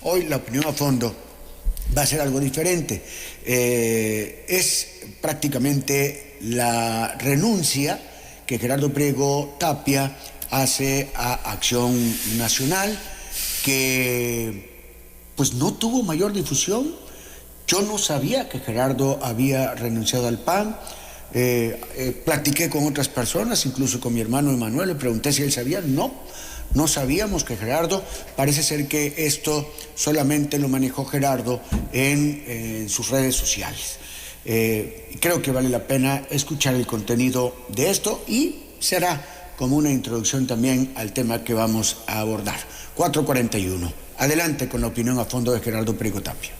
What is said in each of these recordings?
Hoy la opinión a fondo va a ser algo diferente. Es prácticamente la renuncia que Gerardo Priego Tapia hace a Acción Nacional, que pues no tuvo mayor difusión. Yo no sabía que Gerardo había renunciado al PAN. Platiqué con otras personas, incluso con mi hermano Emanuel, le pregunté si él sabía. No sabíamos que Gerardo. Parece ser que esto solamente lo manejó Gerardo en sus redes sociales. Creo que vale la pena escuchar el contenido de esto y será como una introducción también al tema que vamos a abordar. 4:41. Adelante con la opinión a fondo de Gerardo Priego Tapia.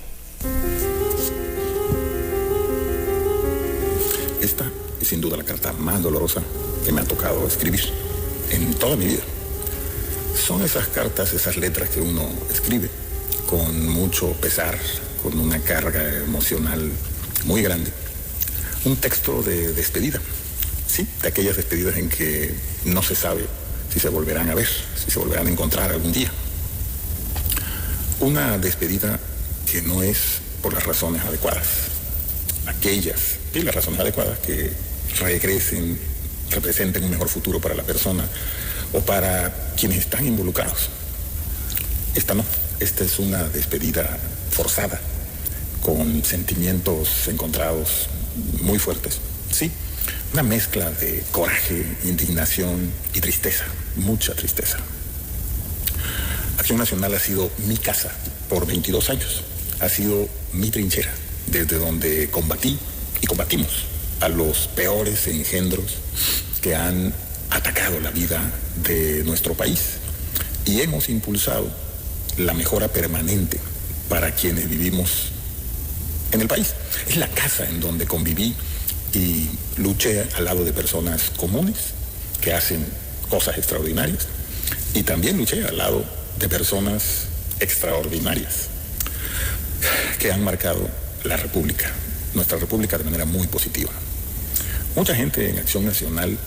Esta es sin duda la carta más dolorosa que me ha tocado escribir en toda mi vida. Son esas cartas, esas letras que uno escribe con mucho pesar, con una carga emocional muy grande. Un texto de despedida, sí, de aquellas despedidas en que no se sabe si se volverán a ver, si se volverán a encontrar algún día. Una despedida que no es por las razones adecuadas. Aquellas y las razones adecuadas que representen un mejor futuro para la persona o para quienes están involucrados. Esta no, esta es una despedida forzada, con sentimientos encontrados muy fuertes. Sí, una mezcla de coraje, indignación y tristeza, mucha tristeza. Acción Nacional ha sido mi casa por 22 años, ha sido mi trinchera, desde donde combatí y combatimos a los peores engendros que han atacado la vida de nuestro país y hemos impulsado la mejora permanente para quienes vivimos en el país. Es la casa en donde conviví y luché al lado de personas comunes que hacen cosas extraordinarias y también luché al lado de personas extraordinarias que han marcado la República, nuestra República, de manera muy positiva. Mucha gente en Acción Nacional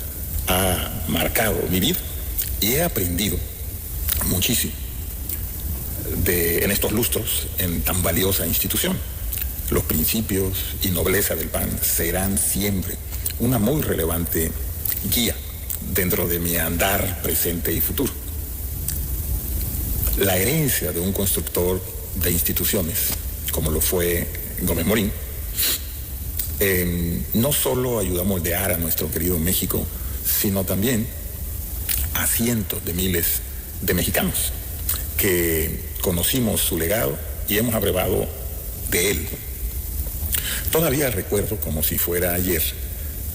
ha marcado mi vida y he aprendido muchísimo en estos lustros en tan valiosa institución. Los principios y nobleza del PAN serán siempre una muy relevante guía dentro de mi andar presente y futuro. La herencia de un constructor de instituciones, como lo fue Gómez Morín, no solo ayudó a moldear a nuestro querido México, sino también a cientos de miles de mexicanos que conocimos su legado y hemos abrevado de él. Todavía recuerdo como si fuera ayer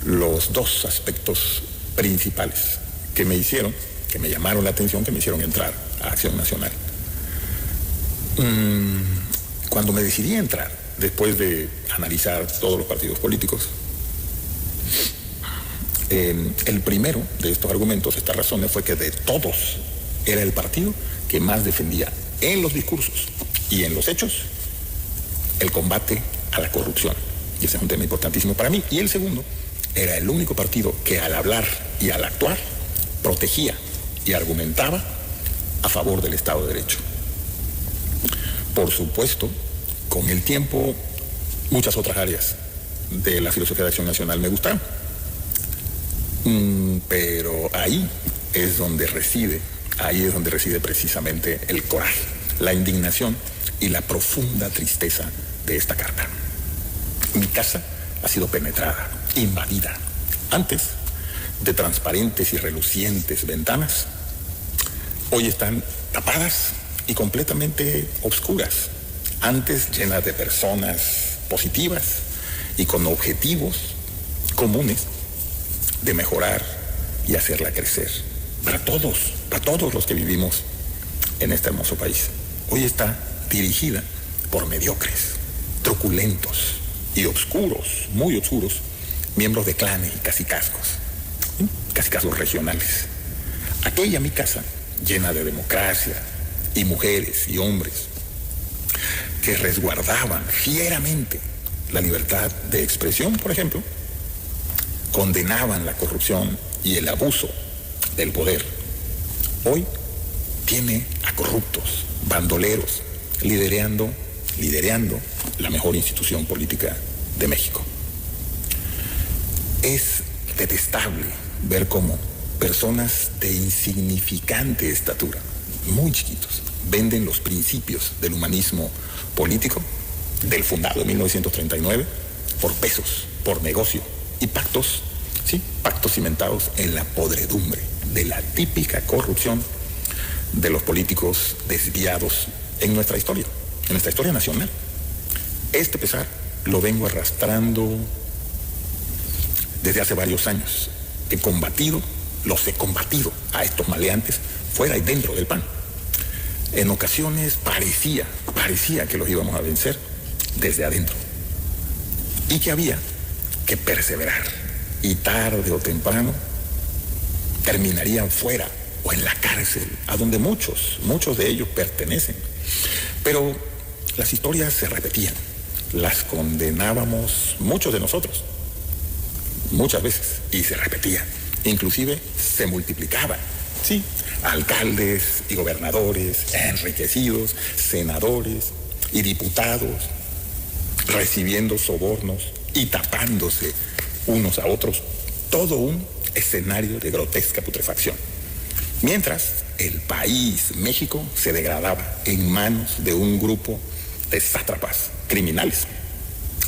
los dos aspectos principales que me llamaron la atención, que me hicieron entrar a Acción Nacional. Cuando me decidí a entrar, después de analizar todos los partidos políticos, el primero de estos argumentos, estas razones, fue que de todos era el partido que más defendía en los discursos y en los hechos el combate a la corrupción. Y ese es un tema importantísimo para mí. Y el segundo, era el único partido que al hablar y al actuar protegía y argumentaba a favor del Estado de Derecho. Por supuesto, con el tiempo, muchas otras áreas de la filosofía de Acción Nacional me gustaron. Pero ahí es donde reside precisamente el coraje, la indignación y la profunda tristeza de esta carta. Mi casa ha sido penetrada, invadida. Antes de transparentes y relucientes ventanas, hoy están tapadas y completamente oscuras. Antes llenas de personas positivas y con objetivos comunes de mejorar y hacerla crecer para todos los que vivimos en este hermoso país. Hoy está dirigida por mediocres, truculentos y oscuros, muy oscuros, miembros de clanes y cacicazgos regionales. Aquella mi casa, llena de democracia y mujeres y hombres que resguardaban fieramente la libertad de expresión, por ejemplo, condenaban la corrupción y el abuso del poder. Hoy tiene a corruptos, bandoleros liderando la mejor institución política de México. Es detestable ver cómo personas de insignificante estatura, muy chiquitos, venden los principios del humanismo político, del fundado en 1939, por pesos, por negocio y pactos, ¿sí? Pactos cimentados en la podredumbre de la típica corrupción de los políticos desviados en nuestra historia nacional. Este pesar lo vengo arrastrando desde hace varios años. Los he combatido a estos maleantes fuera y dentro del PAN. En ocasiones parecía que los íbamos a vencer desde adentro y que había que perseverar, y tarde o temprano terminarían fuera o en la cárcel, a donde muchos de ellos pertenecen. Pero las historias se repetían, las condenábamos muchos de nosotros, muchas veces, y se repetían, inclusive se multiplicaban, sí, alcaldes y gobernadores enriquecidos, senadores y diputados recibiendo sobornos y tapándose unos a otros, todo un escenario de grotesca putrefacción. Mientras el país, México, se degradaba en manos de un grupo de sátrapas criminales,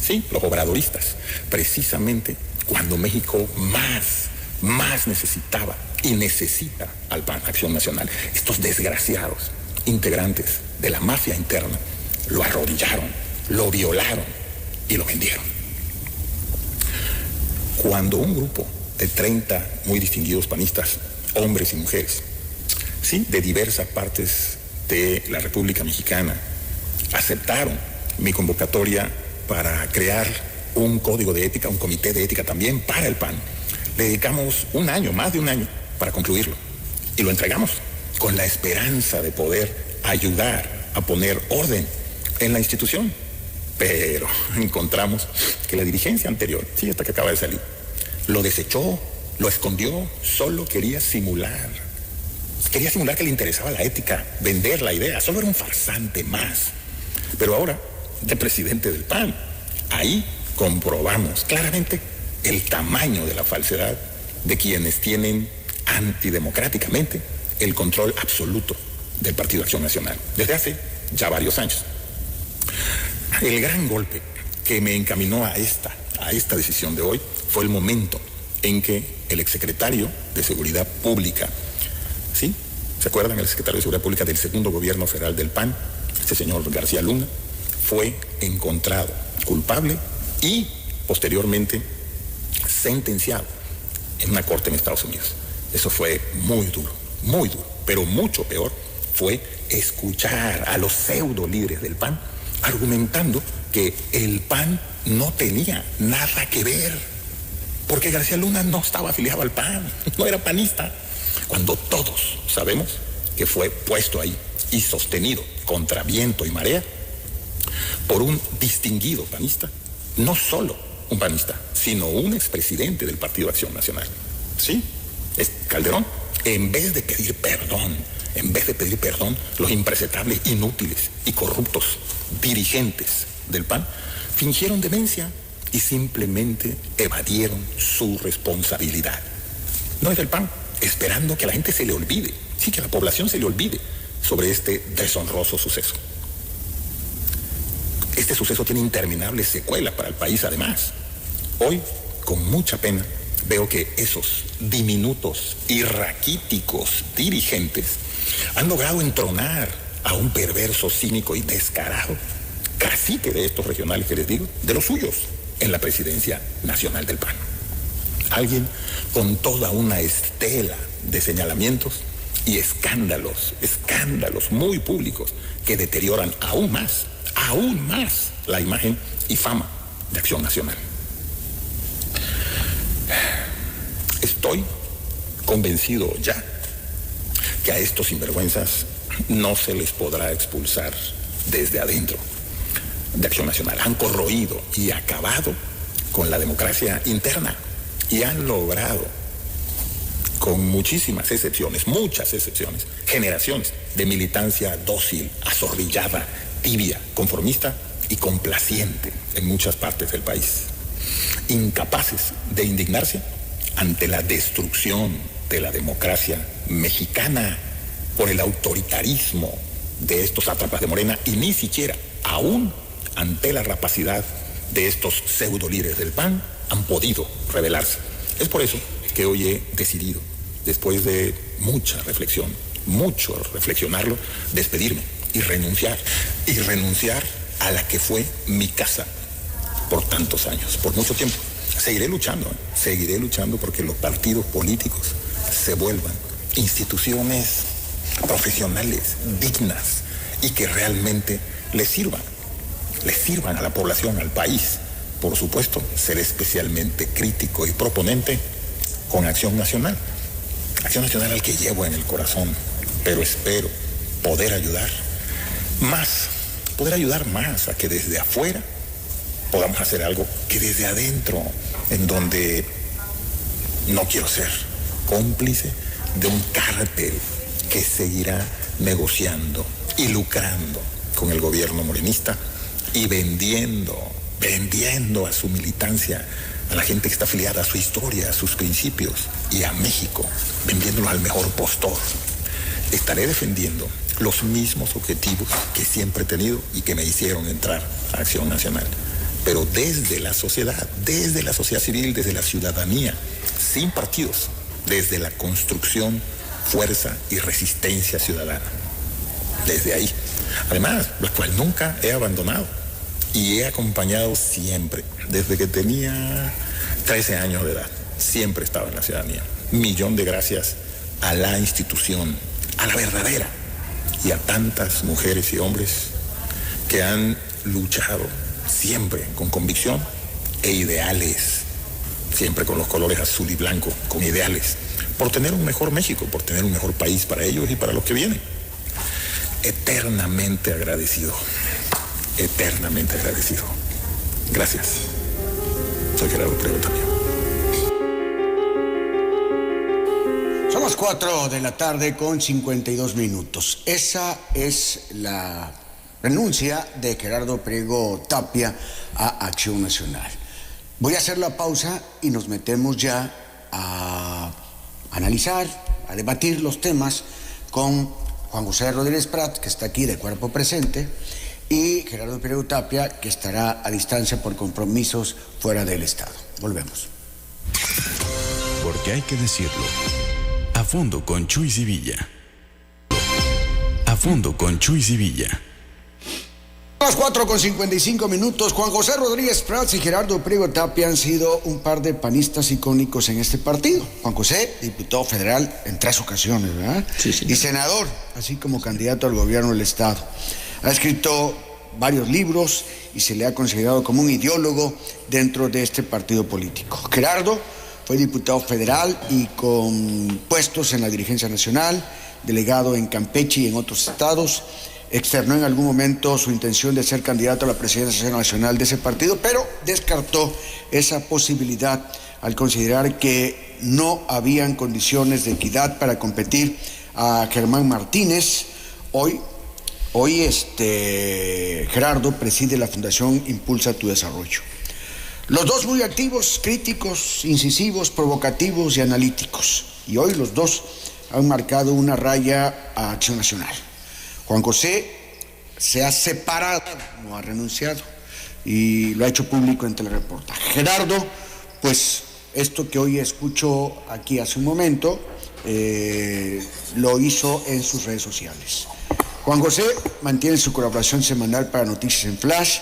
sí, los obradoristas, precisamente cuando México más necesitaba y necesita al PAN, Acción Nacional. Estos desgraciados integrantes de la mafia interna lo arrodillaron, lo violaron y lo vendieron. Cuando un grupo de 30 muy distinguidos panistas, hombres y mujeres, sí, de diversas partes de la República Mexicana, aceptaron mi convocatoria para crear un código de ética, un comité de ética también para el PAN, le dedicamos un año, más de un año, para concluirlo. Y lo entregamos con la esperanza de poder ayudar a poner orden en la institución. Pero encontramos que la dirigencia anterior, sí, esta que acaba de salir, lo desechó, lo escondió, solo quería simular que le interesaba la ética, vender la idea, solo era un farsante más. Pero ahora, de presidente del PAN, ahí comprobamos claramente el tamaño de la falsedad de quienes tienen antidemocráticamente el control absoluto del Partido Acción Nacional, desde hace ya varios años. El gran golpe que me encaminó a esta decisión de hoy fue el momento en que el exsecretario de Seguridad Pública, ¿sí? ¿Se acuerdan? El secretario de Seguridad Pública del segundo gobierno federal del PAN, este señor García Luna, fue encontrado culpable y posteriormente sentenciado en una corte en Estados Unidos. Eso fue muy duro, pero mucho peor fue escuchar a los pseudo líderes del PAN argumentando que el PAN no tenía nada que ver, porque García Luna no estaba afiliado al PAN, no era panista, cuando todos sabemos que fue puesto ahí y sostenido contra viento y marea por un distinguido panista, no solo un panista, sino un expresidente del Partido Acción Nacional. Sí, es Calderón. En vez de pedir perdón, los impresentables, inútiles y corruptos dirigentes del PAN fingieron demencia y simplemente evadieron su responsabilidad. No es del PAN, esperando que la gente se le olvide, sí, que la población se le olvide sobre este deshonroso suceso. Este suceso tiene interminables secuelas para el país, además. Hoy, con mucha pena, veo que esos diminutos y raquíticos dirigentes han logrado entronar a un perverso, cínico y descarado cacique de estos regionales que les digo, de los suyos, en la presidencia nacional del PAN. Alguien con toda una estela de señalamientos y escándalos muy públicos que deterioran aún más la imagen y fama de Acción Nacional. Estoy convencido ya que a estos sinvergüenzas no se les podrá expulsar desde adentro de Acción Nacional. Han corroído y acabado con la democracia interna y han logrado, con muchas excepciones, generaciones de militancia dócil, azorrillada tibia, conformista y complaciente en muchas partes del país. Incapaces de indignarse ante la destrucción de la democracia mexicana por el autoritarismo de estos sátrapas de Morena y ni siquiera, aún ante la rapacidad de estos pseudo líderes del PAN, han podido rebelarse. Es por eso que hoy he decidido, después de mucha reflexión, mucho reflexionarlo, despedirme y renunciar a la que fue mi casa por tantos años, por mucho tiempo. Seguiré luchando porque los partidos políticos se vuelvan instituciones profesionales, dignas y que realmente le sirvan a la población, al país. Por supuesto, ser especialmente crítico y proponente con Acción Nacional al que llevo en el corazón, pero espero poder ayudar más a que desde afuera podamos hacer algo que desde adentro, en donde no quiero ser cómplice de un cártel que seguirá negociando y lucrando con el gobierno morenista y vendiendo a su militancia, a la gente que está afiliada a su historia, a sus principios y a México, vendiéndolos al mejor postor. Estaré defendiendo los mismos objetivos que siempre he tenido y que me hicieron entrar a Acción Nacional, pero desde la sociedad civil, desde la ciudadanía, sin partidos, desde la construcción, fuerza y resistencia ciudadana. Desde ahí, además, la cual nunca he abandonado y he acompañado siempre, desde que tenía 13 años de edad, siempre estaba en la ciudadanía. Millón de gracias a la institución, a la verdadera, y a tantas mujeres y hombres que han luchado siempre con convicción e ideales, siempre con los colores azul y blanco, con ideales, por tener un mejor México, por tener un mejor país para ellos y para los que vienen. Eternamente agradecido. Gracias. Soy Gerardo Priego Tapia. Son las 4 de la tarde con 52 minutos. Esa es la renuncia de Gerardo Priego Tapia a Acción Nacional. Voy a hacer la pausa y nos metemos ya a analizar, a debatir los temas con Juan José Rodríguez Prats, que está aquí de cuerpo presente, y Gerardo Priego Tapia, que estará a distancia por compromisos fuera del Estado. Volvemos. Porque hay que decirlo. A fondo con Chuy Sevilla. A fondo con Chuy Sevilla. A las 4 con 55 minutos, Juan José Rodríguez Prats y Gerardo Priego Tapia han sido un par de panistas icónicos en este partido. Juan José, diputado federal en 3 ocasiones, ¿verdad? Sí. Y senador, así como candidato al gobierno del Estado. Ha escrito varios libros y se le ha considerado como un ideólogo dentro de este partido político. Gerardo fue diputado federal y con puestos en la dirigencia nacional, delegado en Campeche y en otros estados. Externó en algún momento su intención de ser candidato a la presidencia nacional de ese partido, pero descartó esa posibilidad al considerar que no habían condiciones de equidad para competir a Germán Martínez. Hoy Gerardo preside la Fundación Impulsa tu Desarrollo. Los dos muy activos, críticos, incisivos, provocativos y analíticos. Y hoy los dos han marcado una raya a Acción Nacional. Juan José se ha separado, no ha renunciado, y lo ha hecho público en Telereportaje. Gerardo, pues esto que hoy escucho aquí hace un momento, lo hizo en sus redes sociales. Juan José mantiene su colaboración semanal para Noticias en Flash.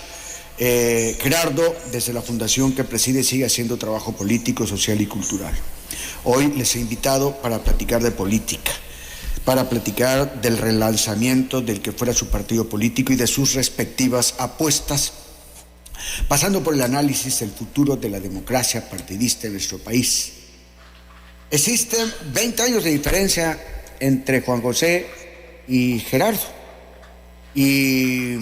Gerardo, desde la fundación que preside, sigue haciendo trabajo político, social y cultural. Hoy les he invitado para platicar de política, para platicar del relanzamiento del que fuera su partido político y de sus respectivas apuestas, pasando por el análisis del futuro de la democracia partidista en nuestro país. Existen 20 años de diferencia entre Juan José y Gerardo, y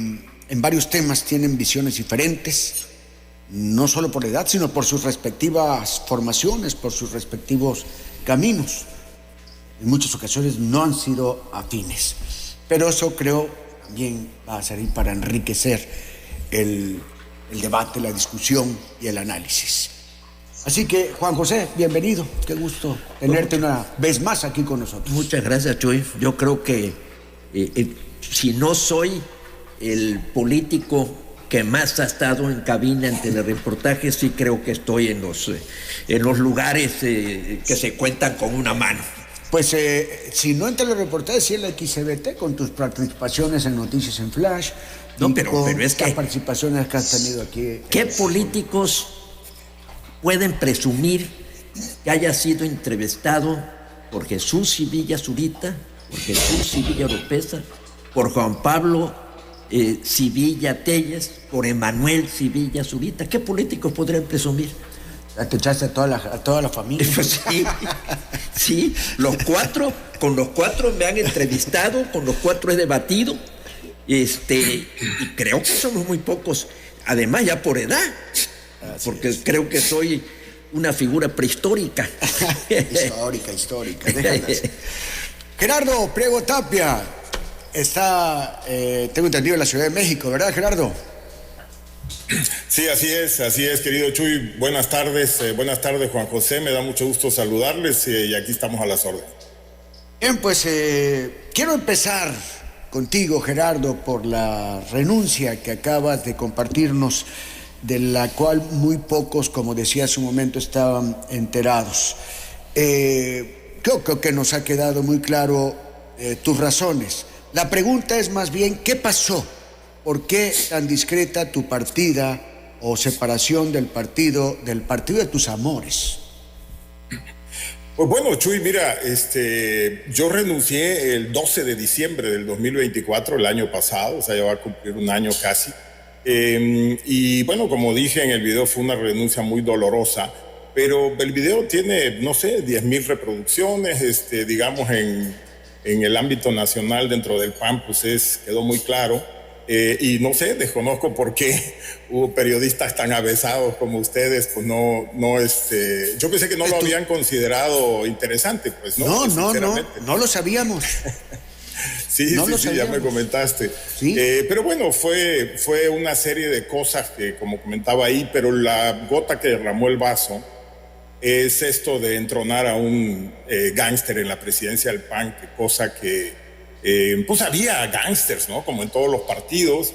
en varios temas tienen visiones diferentes, no solo por la edad, sino por sus respectivas formaciones, por sus respectivos caminos. En muchas ocasiones no han sido afines, pero eso creo también va a servir para enriquecer el debate, la discusión y el análisis. Así que, Juan José, bienvenido. Qué gusto tenerte una vez más aquí con nosotros. Muchas gracias, Chuy. Yo creo que si no soy el político que más ha estado en cabina en telereportajes, sí creo que estoy en los lugares que se cuentan con una mano. Pues si no en telereportajes, sí en la XCBT, con tus participaciones en Noticias en Flash. No, pero es que... las participaciones que has tenido aquí. ¿Qué políticos pueden presumir que haya sido entrevistado por Jesús Sivilla Zurita, por Jesús Sivilla Oropesa, por Juan Pablo Sivilla Telles, por Emanuel Sivilla Zurita? ¿Qué políticos podrían presumir? Te echaste a toda la familia. Pues sí, con los cuatro me han entrevistado, con los cuatro he debatido, y creo que somos muy pocos, además ya por edad, porque creo que soy una figura prehistórica. histórica. Gerardo Priego Tapia está, tengo entendido, en la Ciudad de México, ¿verdad, Gerardo? Sí, así es, querido Chuy. Buenas tardes, Juan José. Me da mucho gusto saludarles y aquí estamos a las órdenes. Bien, pues quiero empezar contigo, Gerardo, por la renuncia que acabas de compartirnos, de la cual muy pocos, como decía hace un momento, estaban enterados. Creo que nos ha quedado muy claro tus razones. La pregunta es más bien, ¿qué pasó? ¿Por qué tan discreta tu partida o separación del partido de tus amores? Pues bueno, Chuy, mira, yo renuncié el 12 de diciembre del 2024, el año pasado, o sea, ya va a cumplir un año casi. Y bueno, como dije en el video, fue una renuncia muy dolorosa, pero el video tiene, no sé, 10,000 reproducciones, digamos, en el ámbito nacional dentro del PAN, pues quedó muy claro. Y no sé, desconozco por qué hubo periodistas tan avesados como ustedes, pues yo pensé que no lo habían considerado interesante, pues no. No lo sabíamos. Sí, ya me comentaste. ¿Sí? Pero bueno, fue una serie de cosas que, como comentaba ahí, pero la gota que derramó el vaso es esto de entronar a un gángster en la presidencia del PAN, cosa que pues había gángsters, ¿no? Como en todos los partidos,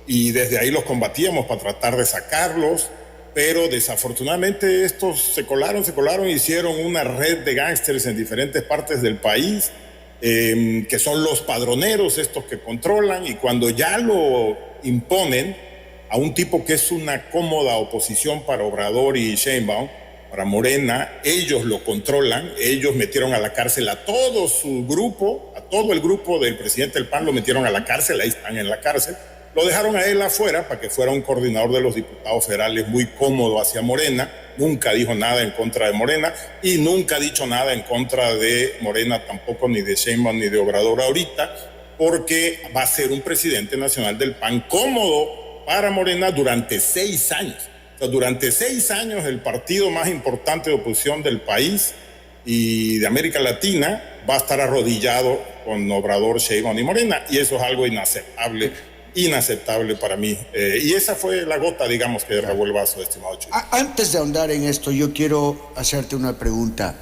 y desde ahí los combatíamos para tratar de sacarlos, pero desafortunadamente estos se colaron, hicieron una red de gángsters en diferentes partes del país, que son los padroneros, estos que controlan, y cuando ya lo imponen a un tipo que es una cómoda oposición para Obrador y Sheinbaum, para Morena, ellos lo controlan, ellos metieron a la cárcel a todo su grupo, a todo el grupo del presidente del PAN lo metieron a la cárcel, ahí están en la cárcel, lo dejaron a él afuera para que fuera un coordinador de los diputados federales muy cómodo hacia Morena, nunca dijo nada en contra de Morena y nunca ha dicho nada en contra de Morena tampoco, ni de Sheinbaum ni de Obrador ahorita, porque va a ser un presidente nacional del PAN cómodo para Morena durante 6 años. Durante 6 años el partido más importante de oposición del país y de América Latina va a estar arrodillado con Obrador, Sheinbaum y Morena, y eso es algo inaceptable para mí. Y esa fue la gota, digamos, que derramó el vaso, estimado Chico. Antes de ahondar en esto, yo quiero hacerte una pregunta.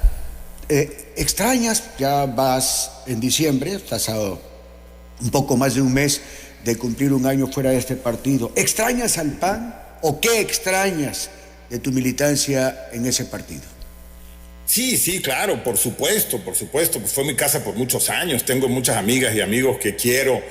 ¿Extrañas? Ya vas en diciembre, estás a un poco más de un mes de cumplir un año fuera de este partido. ¿Extrañas al PAN? ¿O qué extrañas de tu militancia en ese partido? Sí, claro, por supuesto, pues fue mi casa por muchos años, tengo muchas amigas y amigos que quiero,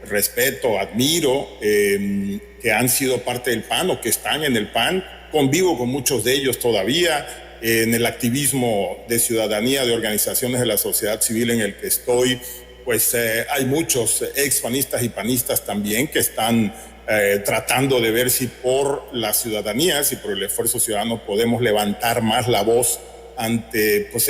respeto, admiro, que han sido parte del PAN o que están en el PAN, convivo con muchos de ellos todavía, en el activismo de ciudadanía, de organizaciones de la sociedad civil en el que estoy, pues hay muchos expanistas y panistas también que están tratando de ver si por la ciudadanía, si por el esfuerzo ciudadano podemos levantar más la voz ante pues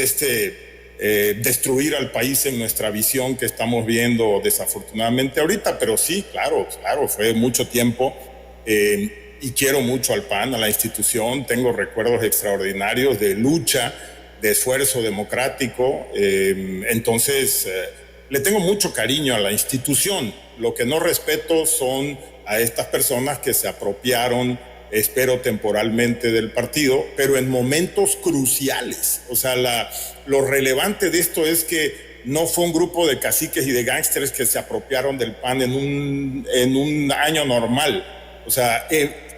destruir al país en nuestra visión que estamos viendo desafortunadamente ahorita, pero sí, claro, fue mucho tiempo y quiero mucho al PAN, a la institución, tengo recuerdos extraordinarios de lucha, de esfuerzo democrático, entonces le tengo mucho cariño a la institución, Lo que no respeto son a estas personas que se apropiaron, espero temporalmente, del partido, pero en momentos cruciales. O sea, lo relevante de esto es que no fue un grupo de caciques y de gángsters que se apropiaron del PAN en un año normal. O sea,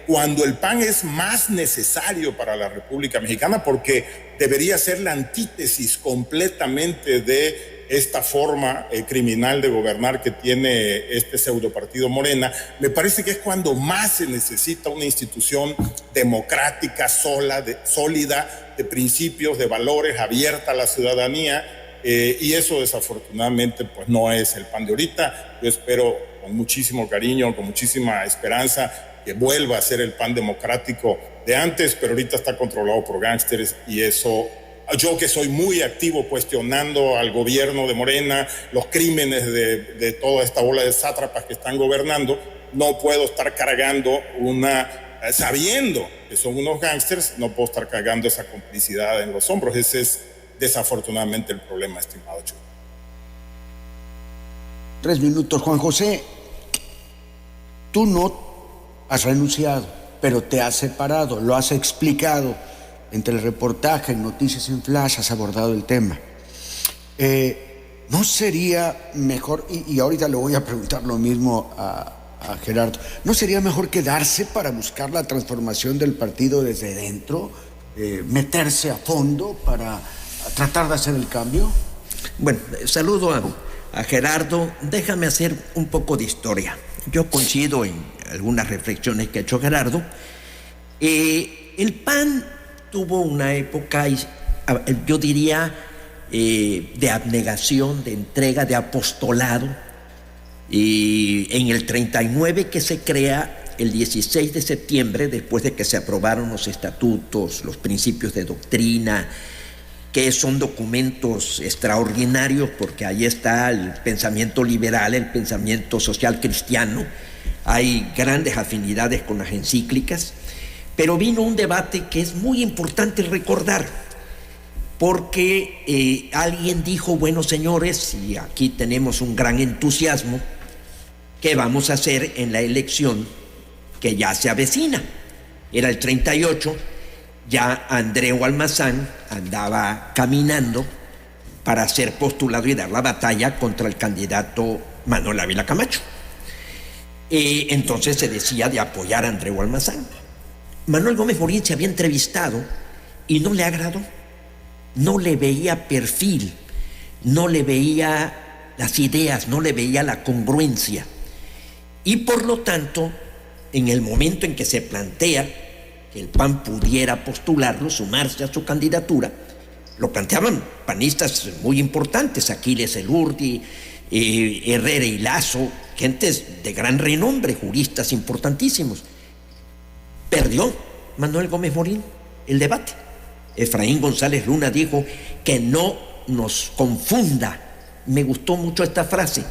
cuando el PAN es más necesario para la República Mexicana, porque debería ser la antítesis completamente de esta forma criminal de gobernar que tiene este pseudopartido Morena, me parece que es cuando más se necesita una institución democrática, sólida, de principios, de valores, abierta a la ciudadanía. Y eso desafortunadamente pues no es el PAN de ahorita. Yo espero con muchísimo cariño, con muchísima esperanza, que vuelva a ser el PAN democrático de antes, pero ahorita está controlado por gángsters, y eso, yo que soy muy activo cuestionando al gobierno de Morena, los crímenes de toda esta bola de sátrapas que están gobernando, no puedo estar cargando sabiendo que son unos gángsters, no puedo estar cargando esa complicidad en los hombros. Ese es desafortunadamente el problema, estimado Chuy. 3 minutos, Juan José. Tú no has renunciado, pero te has separado, lo has explicado entre el reportaje, en Noticias en Flash, has abordado el tema. ¿No sería mejor, y ahorita le voy a preguntar lo mismo a Gerardo, ¿no sería mejor quedarse para buscar la transformación del partido desde dentro, meterse a fondo para tratar de hacer el cambio? Bueno, saludo a Gerardo. Déjame hacer un poco de historia. Yo coincido en algunas reflexiones que ha hecho Gerardo. El PAN tuvo una época, yo diría, de abnegación, de entrega, de apostolado. Y en el 39 que se crea, el 16 de septiembre, después de que se aprobaron los estatutos, los principios de doctrina, que son documentos extraordinarios, porque ahí está el pensamiento liberal, el pensamiento social cristiano, hay grandes afinidades con las encíclicas, pero vino un debate que es muy importante recordar, porque alguien dijo, bueno, señores, y aquí tenemos un gran entusiasmo, ¿qué vamos a hacer en la elección que ya se avecina? Era el 38, ya Andreu Almazán andaba caminando para ser postulado y dar la batalla contra el candidato Manuel Ávila Camacho. Entonces se decía de apoyar a Andreu Almazán. Manuel Gómez Morín se había entrevistado y no le agradó, no le veía perfil, no le veía las ideas, no le veía la congruencia. Y por lo tanto, en el momento en que se plantea que el PAN pudiera postularlo, sumarse a su candidatura, lo planteaban panistas muy importantes, Aquiles Elurdi, Herrera y Lazo, gentes de gran renombre, juristas importantísimos. Perdió Manuel Gómez Morín el debate. Efraín González Luna dijo que no nos confunda, me gustó mucho esta frase,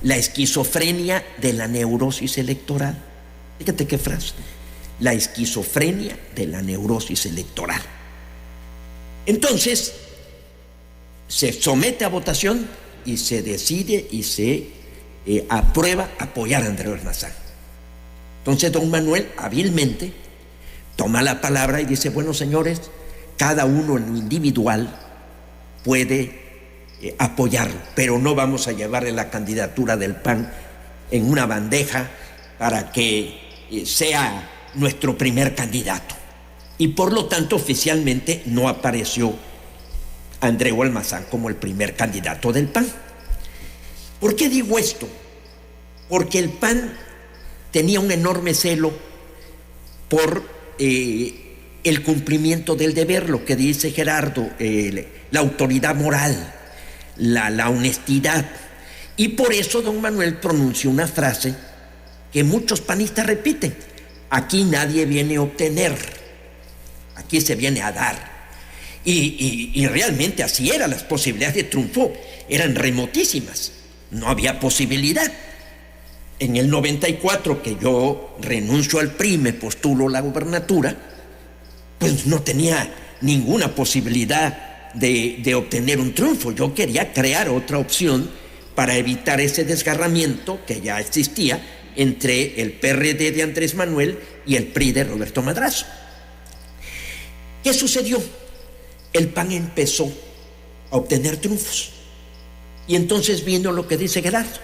la esquizofrenia de la neurosis electoral. Fíjate qué frase. La esquizofrenia de la neurosis electoral. Entonces, se somete a votación y se decide y se aprueba apoyar a Andreu Almazán. Entonces, don Manuel hábilmente toma la palabra y dice, bueno, señores, cada uno en lo individual puede apoyarlo, pero no vamos a llevarle la candidatura del PAN en una bandeja para que sea nuestro primer candidato. Y por lo tanto oficialmente no apareció Andreu Almazán como el primer candidato del PAN. ¿Por qué digo esto? Porque el PAN tenía un enorme celo por el cumplimiento del deber, lo que dice Gerardo, la autoridad moral, la honestidad. Y por eso don Manuel pronunció una frase que muchos panistas repiten: aquí nadie viene a obtener, aquí se viene a dar. Y realmente así era, las posibilidades de triunfo eran remotísimas, no había posibilidad. En el 94, que yo renuncio al PRI, me postulo la gubernatura, pues no tenía ninguna posibilidad de obtener un triunfo. Yo quería crear otra opción para evitar ese desgarramiento que ya existía entre el PRD de Andrés Manuel y el PRI de Roberto Madrazo. ¿Qué sucedió? El PAN empezó a obtener triunfos. Y entonces vino lo que dice Gerardo.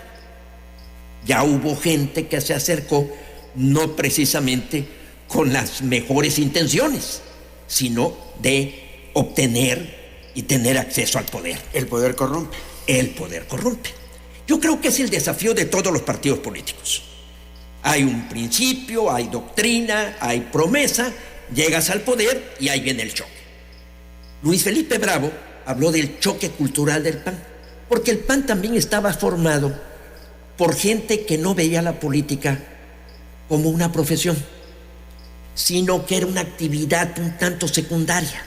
Ya hubo gente que se acercó, no precisamente con las mejores intenciones, sino de obtener y tener acceso al poder. El poder corrompe. El poder corrompe. Yo creo que es el desafío de todos los partidos políticos. Hay un principio, hay doctrina, hay promesa, llegas al poder y ahí viene el choque. Luis Felipe Bravo habló del choque cultural del PAN, porque el PAN también estaba formado por gente que no veía la política como una profesión, sino que era una actividad un tanto secundaria.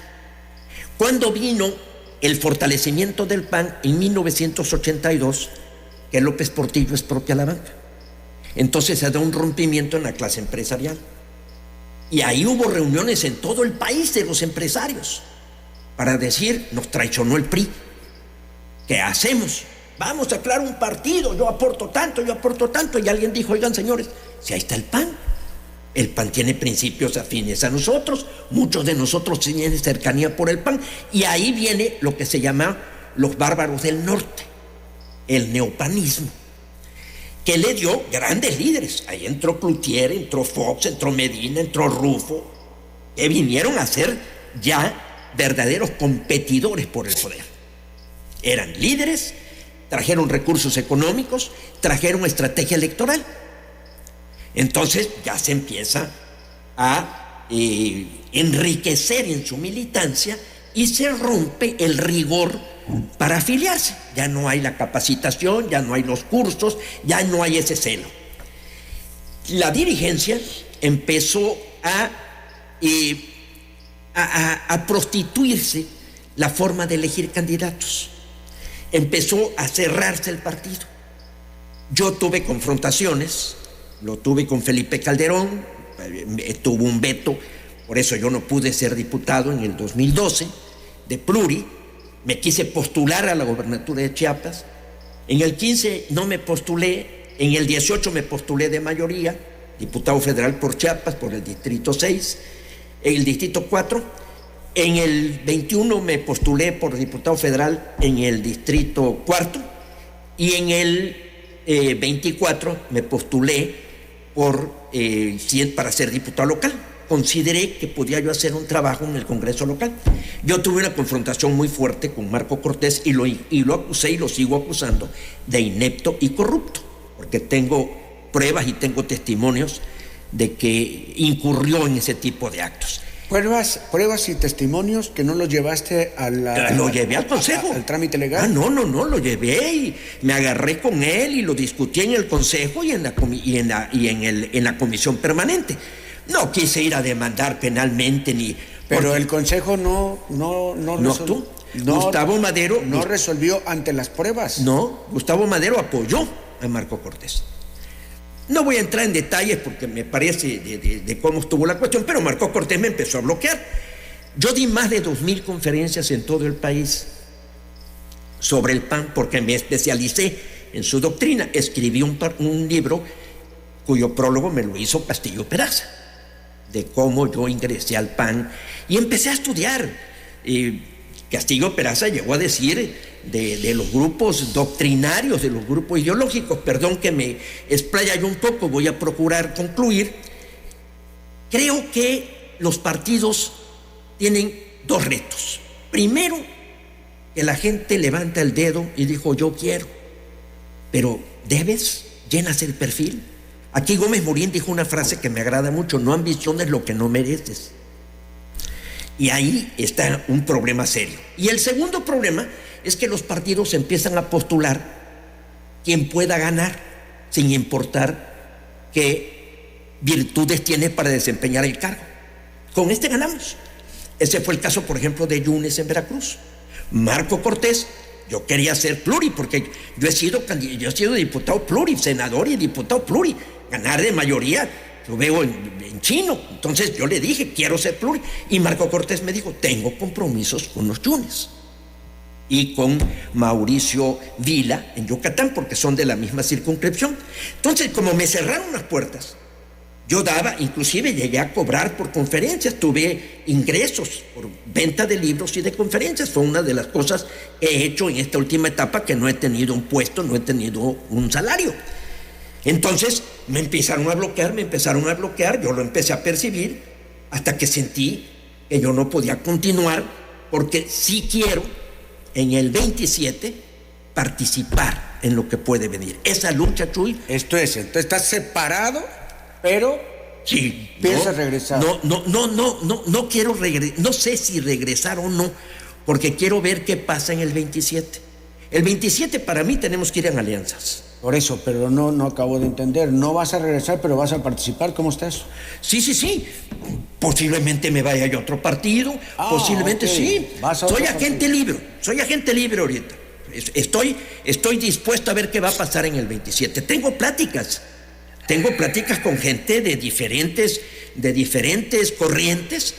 Cuando vino el fortalecimiento del PAN en 1982, que López Portillo expropia la banca, entonces se da un rompimiento en la clase empresarial. Y ahí hubo reuniones en todo el país de los empresarios para decir, nos traicionó el PRI. ¿Qué hacemos? Vamos a crear un partido, yo aporto tanto. Y alguien dijo, oigan señores, si ahí está el PAN tiene principios afines a nosotros, muchos de nosotros tienen cercanía por el PAN, y ahí viene lo que se llama los bárbaros del norte, el neopanismo, que le dio grandes líderes. Ahí entró Cloutier, entró Fox, entró Medina, entró Rufo, que vinieron a ser ya verdaderos competidores por el poder. Eran líderes, trajeron recursos económicos, trajeron estrategia electoral. Entonces ya se empieza a enriquecer en su militancia y se rompe el rigor para afiliarse. Ya no hay la capacitación, ya no hay los cursos, ya no hay ese celo. La dirigencia empezó a prostituirse la forma de elegir candidatos. Empezó a cerrarse el partido. Yo tuve confrontaciones, lo tuve con Felipe Calderón, tuvo un veto, por eso yo no pude ser diputado en el 2012 de Pluri. Me quise postular a la gobernatura de Chiapas. En el 15 no me postulé, en el 18 me postulé de mayoría, diputado federal por Chiapas, por el distrito 6, en el distrito 4. En el 21 me postulé por diputado federal en el distrito 4, y en el 24 me postulé para ser diputado local. Consideré que podía yo hacer un trabajo en el Congreso local. Yo tuve una confrontación muy fuerte con Marco Cortés y lo acusé y lo sigo acusando de inepto y corrupto, porque tengo pruebas y tengo testimonios de que incurrió en ese tipo de actos. Pruebas y testimonios que no los llevaste lo llevé al Consejo. ¿Al trámite legal? No, lo llevé y me agarré con él y lo discutí en el Consejo y en la Comisión Permanente. No quise ir a demandar penalmente ni... Pero el Consejo Gustavo Madero... No resolvió ante las pruebas. No, Gustavo Madero apoyó a Marco Cortés. No voy a entrar en detalles porque me parece de cómo estuvo la cuestión, pero Marco Cortés me empezó a bloquear. Yo di más de 2,000 conferencias en todo el país sobre el PAN porque me especialicé en su doctrina. Escribí un libro cuyo prólogo me lo hizo Castillo Peraza, de cómo yo ingresé al PAN y empecé a estudiar. Castillo Peraza llegó a decir de los grupos doctrinarios, de los grupos ideológicos. Perdón que me explaya yo un poco, voy a procurar concluir. Creo que los partidos tienen dos retos. Primero, que la gente levanta el dedo y dijo yo quiero, pero debes, llenas el perfil. Aquí Gómez Morín dijo una frase que me agrada mucho: no ambiciones lo que no mereces. Y ahí está un problema serio. Y el segundo problema es que los partidos empiezan a postular quien pueda ganar, sin importar qué virtudes tiene para desempeñar el cargo. Con este ganamos. Ese fue el caso, por ejemplo, de Yunes en Veracruz. Marco Cortés, yo quería ser pluri, porque yo he sido diputado pluri, senador y diputado pluri. Ganar de mayoría lo veo en chino. Entonces yo le dije, quiero ser pluri. Y Marco Cortés me dijo, tengo compromisos con los Yunes. y con Mauricio Vila en Yucatán, porque son de la misma circunscripción. Entonces, como me cerraron las puertas, yo daba, inclusive llegué a cobrar por conferencias, tuve ingresos por venta de libros y de conferencias. Fue una de las cosas que he hecho en esta última etapa, que no he tenido un puesto, no he tenido un salario. Entonces me empezaron a bloquear, yo lo empecé a percibir hasta que sentí que yo no podía continuar, porque sí quiero en el 27 participar en lo que puede venir. Esa lucha, Chuy. Esto es, entonces estás separado, pero sí, piensas regresar. No quiero regresar, no sé si regresar o no, porque quiero ver qué pasa en el 27. El 27 para mí tenemos que ir en alianzas. Por eso, pero no acabo de entender. No vas a regresar, pero vas a participar. ¿Cómo está eso? Sí. Posiblemente me vaya a otro partido. Posiblemente okay. Sí. Soy agente libre ahorita. Estoy dispuesto a ver qué va a pasar en el 27. Tengo pláticas con gente de diferentes corrientes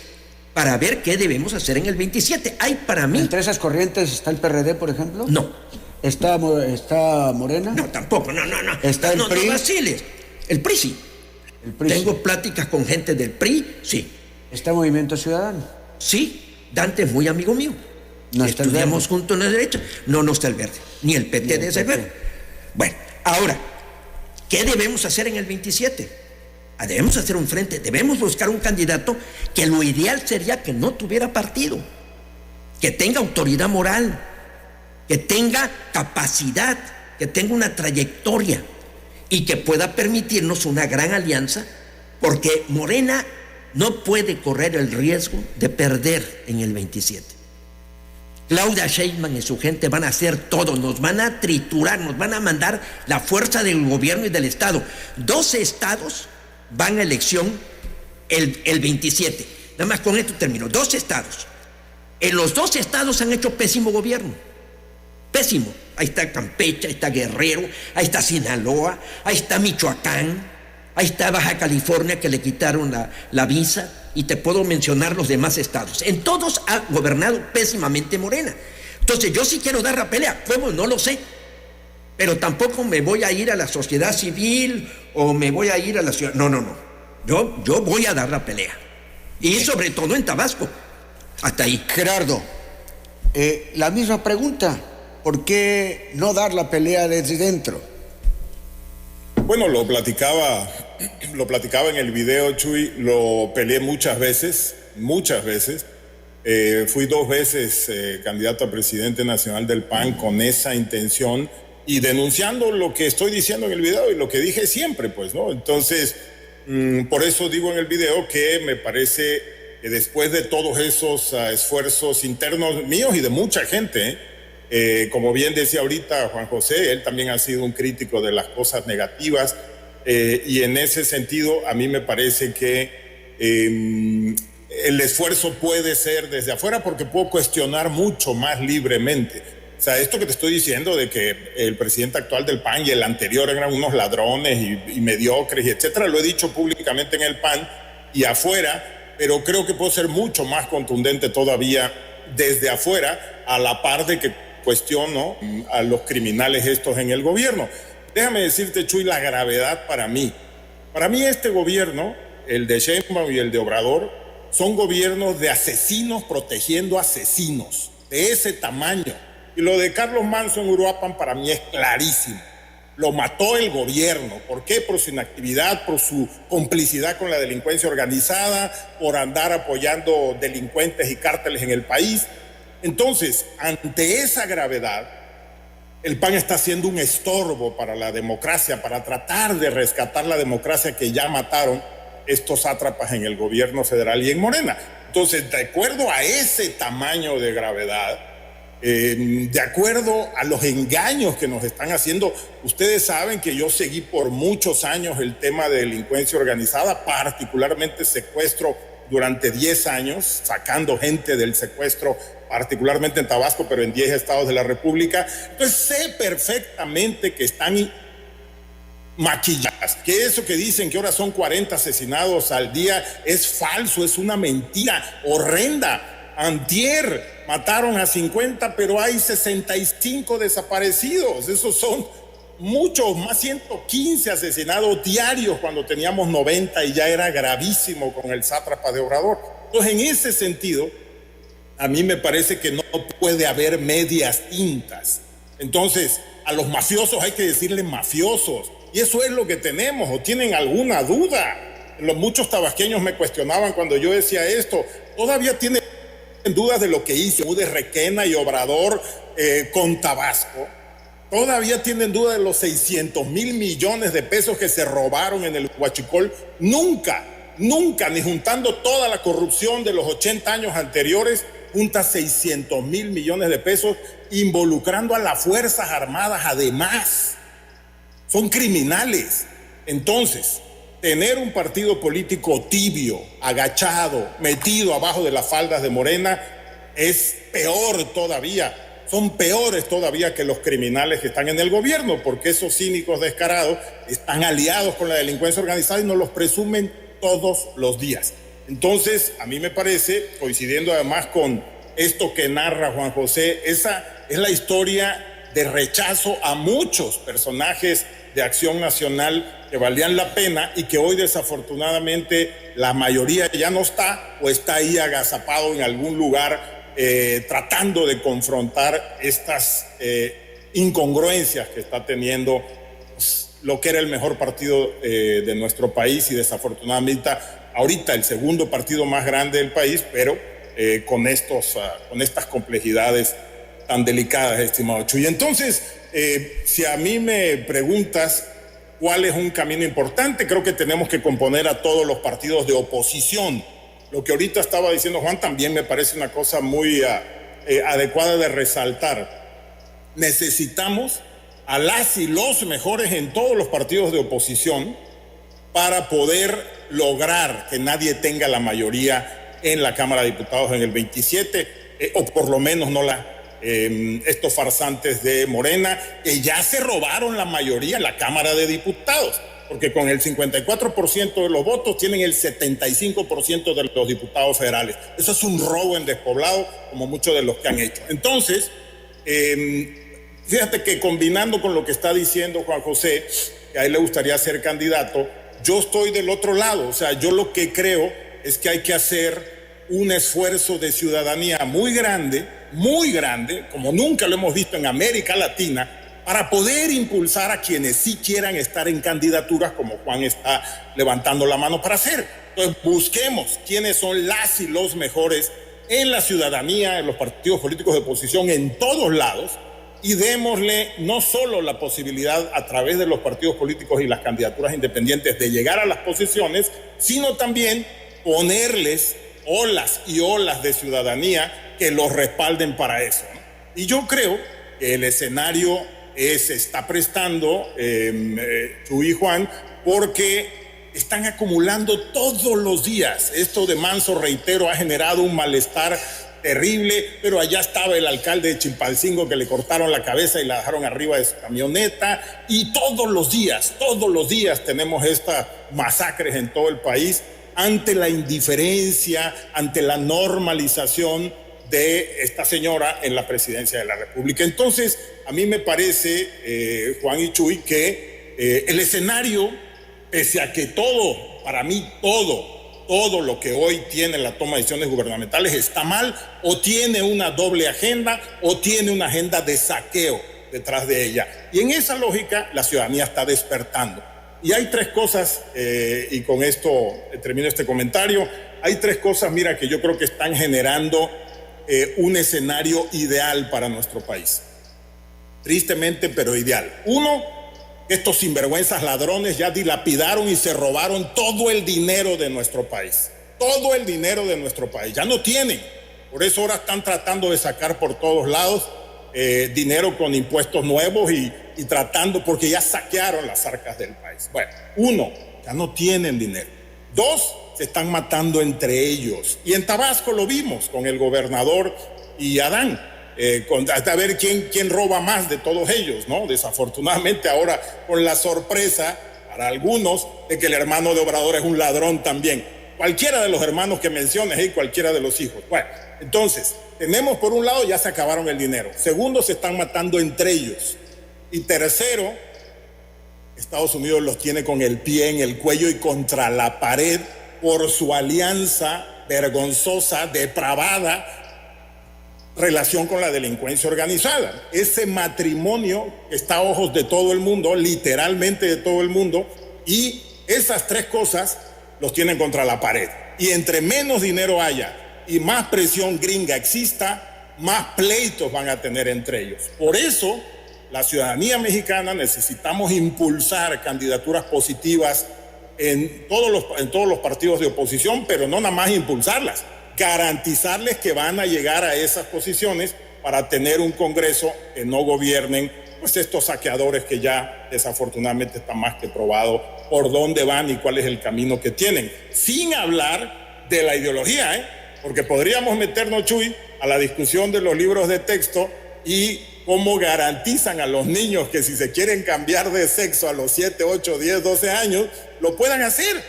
para ver qué debemos hacer en el 27. Hay para mí... ¿Entre esas corrientes está el PRD, por ejemplo? No. ¿Está Morena? No, tampoco, no. ¿Está el PRI? No vaciles. El PRI sí. Tengo pláticas con gente del PRI, sí. ¿Está Movimiento Ciudadano? Sí, Dante es muy amigo mío. ¿No está el Verde? Estudiamos juntos en la derecha. No está el Verde. Ni el PT de ese Verde. Bueno, ahora, ¿qué debemos hacer en el 27? Debemos hacer un frente, debemos buscar un candidato que lo ideal sería que no tuviera partido, que tenga autoridad moral, que tenga capacidad, que tenga una trayectoria y que pueda permitirnos una gran alianza, porque Morena no puede correr el riesgo de perder en el 27. Claudia Sheinbaum y su gente van a hacer todo, nos van a triturar, nos van a mandar la fuerza del gobierno y del Estado. 12 estados van a elección el 27. Nada más con esto termino. 12 estados. En los 12 estados han hecho pésimo gobierno. Pésimo. Ahí está Campeche, ahí está Guerrero, ahí está Sinaloa, ahí está Michoacán, ahí está Baja California, que le quitaron la visa, y te puedo mencionar los demás estados. En todos ha gobernado pésimamente Morena. Entonces yo sí quiero dar la pelea. ¿Cómo? No lo sé. Pero tampoco me voy a ir a la sociedad civil o me voy a ir a la ciudad. No. Yo voy a dar la pelea. Y sobre todo en Tabasco. Hasta ahí. Gerardo, la misma pregunta. ¿Por qué no dar la pelea desde dentro? Bueno, lo platicaba en el video, Chuy, lo peleé muchas veces. Fui 2 veces candidato a presidente nacional del PAN con esa intención y denunciando lo que estoy diciendo en el video y lo que dije siempre, pues, ¿no? Entonces, por eso digo en el video que me parece que después de todos esos esfuerzos internos míos y de mucha gente, como bien decía ahorita Juan José, él también ha sido un crítico de las cosas negativas, y en ese sentido a mí me parece que el esfuerzo puede ser desde afuera, porque puedo cuestionar mucho más libremente. O sea, esto que te estoy diciendo de que el presidente actual del PAN y el anterior eran unos ladrones y mediocres y etcétera, lo he dicho públicamente en el PAN y afuera, pero creo que puedo ser mucho más contundente todavía desde afuera, a la par de que cuestiono a los criminales estos en el gobierno. Déjame decirte, Chuy, la gravedad para mí. Para mí este gobierno, el de Sheinbaum y el de Obrador, son gobiernos de asesinos protegiendo asesinos, de ese tamaño. Y lo de Carlos Manso en Uruapan para mí es clarísimo. Lo mató el gobierno. ¿Por qué? Por su inactividad, por su complicidad con la delincuencia organizada, por andar apoyando delincuentes y cárteles en el país. Entonces, ante esa gravedad, el PAN está siendo un estorbo para la democracia, para tratar de rescatar la democracia que ya mataron estos sátrapas en el gobierno federal y en Morena. Entonces, de acuerdo a ese tamaño de gravedad, de acuerdo a los engaños que nos están haciendo, ustedes saben que yo seguí por muchos años el tema de delincuencia organizada, particularmente secuestro durante 10 años, sacando gente del secuestro, particularmente en Tabasco, pero en 10 estados de la República. Entonces sé perfectamente que están maquilladas, que eso que dicen que ahora son 40 asesinados al día es falso, es una mentira horrenda. Antier mataron a 50, pero hay 65 desaparecidos. Esos son muchos, más 115 asesinados diarios cuando teníamos 90 y ya era gravísimo con el sátrapa de Obrador. Entonces, en ese sentido, a mí me parece que no puede haber medias tintas. Entonces, a los mafiosos hay que decirle mafiosos. Y eso es lo que tenemos, o tienen alguna duda. Muchos tabasqueños me cuestionaban cuando yo decía esto. Todavía tienen dudas de lo que hizo de Requena y Obrador con Tabasco. Todavía tienen duda de los 600 mil millones de pesos que se robaron en el Huachicol. Nunca, ni juntando toda la corrupción de los 80 años anteriores, junta 600 mil millones de pesos, involucrando a las Fuerzas Armadas además. Son criminales. Entonces, tener un partido político tibio, agachado, metido abajo de las faldas de Morena, es peor todavía. Son peores todavía que los criminales que están en el gobierno, porque esos cínicos descarados están aliados con la delincuencia organizada y nos los presumen todos los días. Entonces, a mí me parece, coincidiendo además con esto que narra Juan José, esa es la historia de rechazo a muchos personajes de Acción Nacional que valían la pena y que hoy desafortunadamente la mayoría ya no está o está ahí agazapado en algún lugar tratando de confrontar estas incongruencias que está teniendo lo que era el mejor partido de nuestro país y desafortunadamente ahorita el segundo partido más grande del país, pero con estas complejidades tan delicadas, estimado Chuy. Entonces, si a mí me preguntas cuál es un camino importante, creo que tenemos que componer a todos los partidos de oposición. Lo que ahorita estaba diciendo Juan también me parece una cosa muy adecuada de resaltar. Necesitamos a las y los mejores en todos los partidos de oposición para poder lograr que nadie tenga la mayoría en la Cámara de Diputados en el 27, o por lo menos no estos farsantes de Morena, que ya se robaron la mayoría en la Cámara de Diputados, porque con el 54% de los votos tienen el 75% de los diputados federales. Eso es un robo en despoblado, como muchos de los que han hecho. Entonces, fíjate que combinando con lo que está diciendo Juan José, que a él le gustaría ser candidato, yo estoy del otro lado. O sea, yo lo que creo es que hay que hacer un esfuerzo de ciudadanía muy grande, como nunca lo hemos visto en América Latina, para poder impulsar a quienes sí quieran estar en candidaturas, como Juan está levantando la mano para hacer. Entonces, busquemos quiénes son las y los mejores en la ciudadanía, en los partidos políticos de oposición, en todos lados, y démosle no solo la posibilidad a través de los partidos políticos y las candidaturas independientes de llegar a las posiciones, sino también ponerles olas y olas de ciudadanía que los respalden para eso, ¿no? Y yo creo que el escenario se está prestando, Chuy y Juan, porque están acumulando todos los días. Esto de Manso, reitero, ha generado un malestar terrible, pero allá estaba el alcalde de Chilpancingo que le cortaron la cabeza y la dejaron arriba de su camioneta, y todos los días tenemos estas masacres en todo el país ante la indiferencia, ante la normalización de esta señora en la presidencia de la República. Entonces, a mí me parece, Juan y Chuy, que el escenario, pese a que para mí todo lo que hoy tiene la toma de decisiones gubernamentales está mal, o tiene una doble agenda, o tiene una agenda de saqueo detrás de ella. Y en esa lógica, la ciudadanía está despertando. Y hay tres cosas, y con esto termino este comentario, hay tres cosas, mira, que yo creo que están generando un escenario ideal para nuestro país. Tristemente, pero ideal. Uno, estos sinvergüenzas ladrones ya dilapidaron y se robaron todo el dinero de nuestro país. Todo el dinero de nuestro país. Ya no tienen. Por eso ahora están tratando de sacar por todos lados dinero con impuestos nuevos y tratando, porque ya saquearon las arcas del país. Bueno, uno, ya no tienen dinero. Dos, se están matando entre ellos. Y en Tabasco lo vimos con el gobernador y Adán, hasta ver quién roba más de todos ellos, ¿no? Desafortunadamente ahora con la sorpresa para algunos de que el hermano de Obrador es un ladrón también. cualquiera de los hermanos que menciones y cualquiera de los hijos. Bueno, entonces, tenemos por un lado, ya se acabaron el dinero. Segundo, se están matando entre ellos. Y tercero, Estados Unidos los tiene con el pie en el cuello y contra la pared por su alianza vergonzosa, depravada, relación con la delincuencia organizada. Ese matrimonio está a ojos de todo el mundo, literalmente de todo el mundo, y esas tres cosas los tienen contra la pared. Y entre menos dinero haya y más presión gringa exista, más pleitos van a tener entre ellos. Por eso, la ciudadanía mexicana necesitamos impulsar candidaturas positivas en todos los partidos de oposición, pero no nada más impulsarlas, garantizarles que van a llegar a esas posiciones para tener un Congreso que no gobiernen pues estos saqueadores que ya desafortunadamente está más que probado por dónde van y cuál es el camino que tienen, sin hablar de la ideología, porque podríamos meternos, Chuy, a la discusión de los libros de texto y cómo garantizan a los niños que si se quieren cambiar de sexo a los 7, 8, 10, 12 años, lo puedan hacer.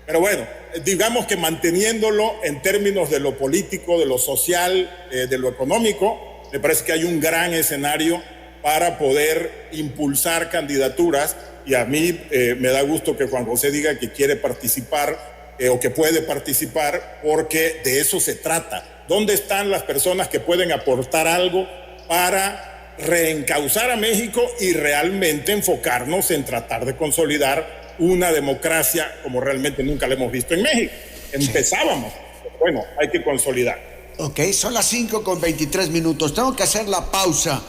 Pero bueno, digamos que manteniéndolo en términos de lo político, de lo social, de lo económico, me parece que hay un gran escenario para poder impulsar candidaturas, y a mí me da gusto que Juan José diga que quiere participar o que puede participar, porque de eso se trata. ¿Dónde están las personas que pueden aportar algo para reencauzar a México y realmente enfocarnos en tratar de consolidar una democracia como realmente nunca la hemos visto en México? Empezábamos, bueno, hay que consolidar. Ok, son las 5:23. Tengo que hacer la pausa.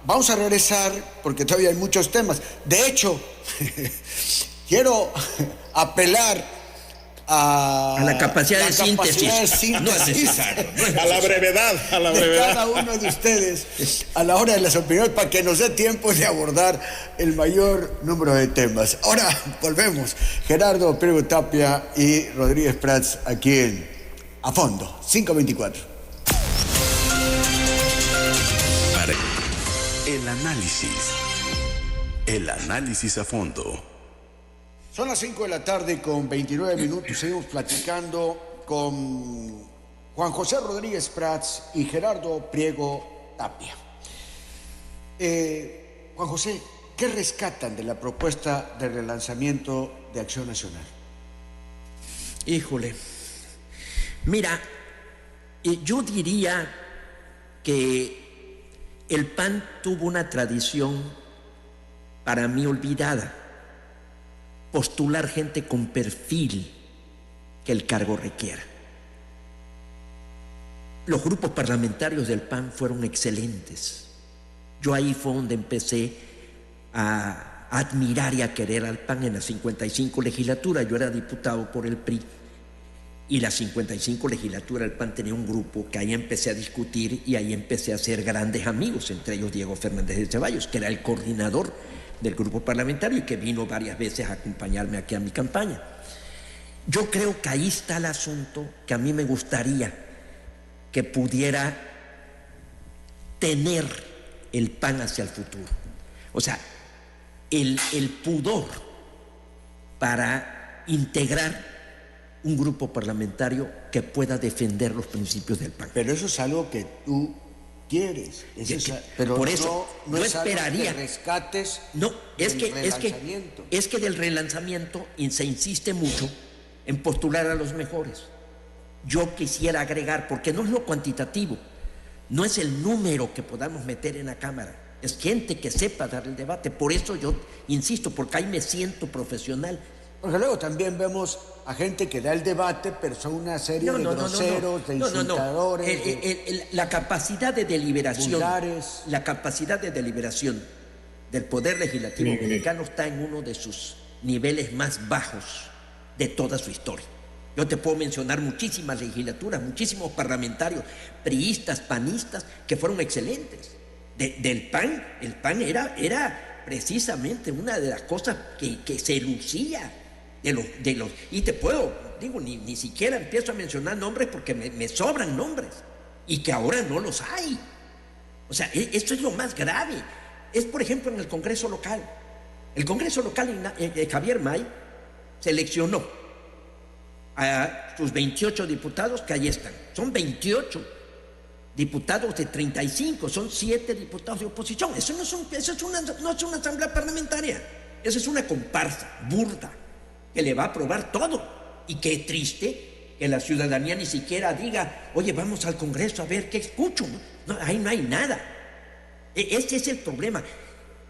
Vamos a regresar porque todavía hay muchos temas. De hecho, quiero apelar a la capacidad de síntesis. No es necesario. A la brevedad. De cada uno de ustedes a la hora de las opiniones, para que nos dé tiempo de abordar el mayor número de temas. Ahora volvemos. Gerardo Priego Tapia y Rodríguez Prats aquí en A Fondo, 5:24. El análisis a fondo. Son las 5:29. Seguimos platicando con Juan José Rodríguez Prats y Gerardo Priego Tapia. Juan José, ¿qué rescatan de la propuesta de relanzamiento de Acción Nacional? Híjole, mira, yo diría que el PAN tuvo una tradición para mí olvidada: postular gente con perfil que el cargo requiera. Los grupos parlamentarios del PAN fueron excelentes. Yo ahí fue donde empecé a admirar y a querer al PAN en la 55 legislatura. Yo era diputado por el PRI, y la 55 legislatura del PAN tenía un grupo que ahí empecé a discutir y ahí empecé a hacer grandes amigos, entre ellos Diego Fernández de Ceballos, que era el coordinador del grupo parlamentario y que vino varias veces a acompañarme aquí a mi campaña. Yo creo que ahí está el asunto que a mí me gustaría que pudiera tener el PAN hacia el futuro. O sea, el pudor para integrar un grupo parlamentario que pueda defender los principios del PAN. Pero eso es algo que tú quieres. Pero por eso no yo es esperaría algo que rescates. No, es que del relanzamiento se insiste mucho en postular a los mejores. Yo quisiera agregar, porque no es lo cuantitativo, no es el número que podamos meter en la Cámara, es gente que sepa dar el debate. Por eso yo insisto, porque ahí me siento profesional. Porque luego también vemos a gente que da el debate, pero son una serie de groseros, de insultadores. La capacidad de deliberación, vulgares. La capacidad de deliberación del Poder Legislativo mexicano está en uno de sus niveles más bajos de toda su historia. Yo te puedo mencionar muchísimas legislaturas, muchísimos parlamentarios, priistas, panistas, que fueron excelentes. Del PAN, el PAN era precisamente una de las cosas que se lucía de los y te puedo, ni siquiera empiezo a mencionar nombres porque me sobran nombres, y que ahora no los hay. O sea, esto es lo más grave. Es, por ejemplo, en el Congreso local. El Congreso local, Javier May seleccionó a sus 28 diputados que ahí están. Son 28 diputados de 35, son 7 diputados de oposición. Eso no es una asamblea parlamentaria, eso es una comparsa burda que le va a aprobar todo. Y qué triste que la ciudadanía ni siquiera diga, oye, vamos al Congreso a ver qué escucho. No, ahí no hay nada. Ese es el problema.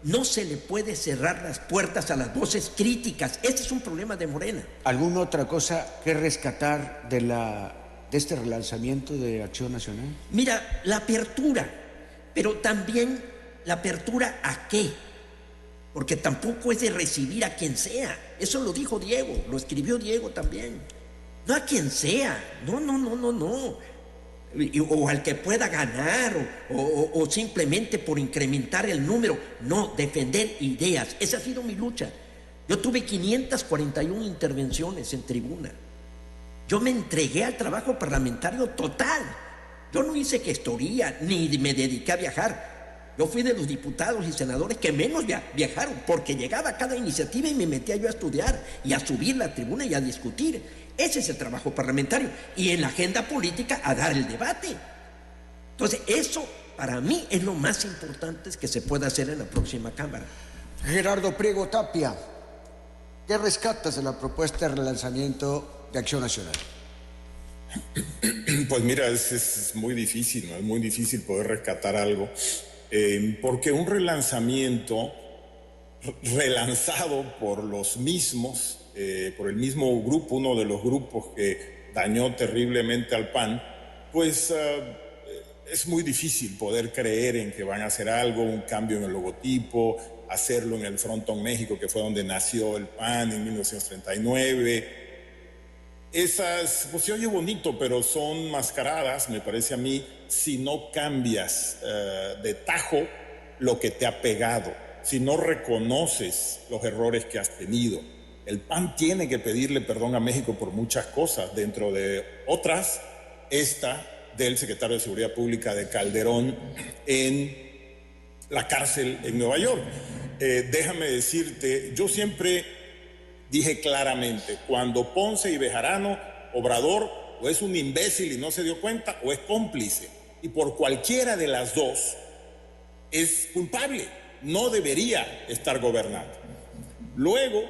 No se le puede cerrar las puertas a las voces críticas. Este es un problema de Morena. ¿Alguna otra cosa que rescatar de este relanzamiento de Acción Nacional? Mira, la apertura, pero también la apertura ¿a qué? Porque tampoco es de recibir a quien sea. Eso lo dijo Diego, lo escribió Diego también. No a quien sea, no. O al que pueda ganar, o simplemente por incrementar el número. No, defender ideas. Esa ha sido mi lucha. Yo tuve 541 intervenciones en tribuna. Yo me entregué al trabajo parlamentario total. Yo no hice gestoría, ni me dediqué a viajar. Yo fui de los diputados y senadores que menos viajaron, porque llegaba cada iniciativa y me metía yo a estudiar y a subir la tribuna y a discutir. Ese es el trabajo parlamentario. Y en la agenda política a dar el debate. Entonces, eso para mí es lo más importante que se pueda hacer en la próxima Cámara. Gerardo Priego Tapia, ¿qué rescatas de la propuesta de relanzamiento de Acción Nacional? Pues mira, es muy difícil, ¿no? Es muy difícil poder rescatar algo. Porque un relanzamiento relanzado por los mismos, por el mismo grupo, uno de los grupos que dañó terriblemente al PAN, pues es muy difícil poder creer en que van a hacer algo, un cambio en el logotipo, hacerlo en el Frontón México, que fue donde nació el PAN en 1939. Esas, pues se oye bonito, pero son mascaradas, me parece a mí, si no cambias de tajo lo que te ha pegado, si no reconoces los errores que has tenido. El PAN tiene que pedirle perdón a México por muchas cosas, dentro de otras, esta del secretario de Seguridad Pública de Calderón en la cárcel en Nueva York. Déjame decirte, yo siempre dije claramente, cuando Ponce y Bejarano, Obrador, o es un imbécil y no se dio cuenta, o es cómplice. Y por cualquiera de las dos es culpable, no debería estar gobernando. Luego,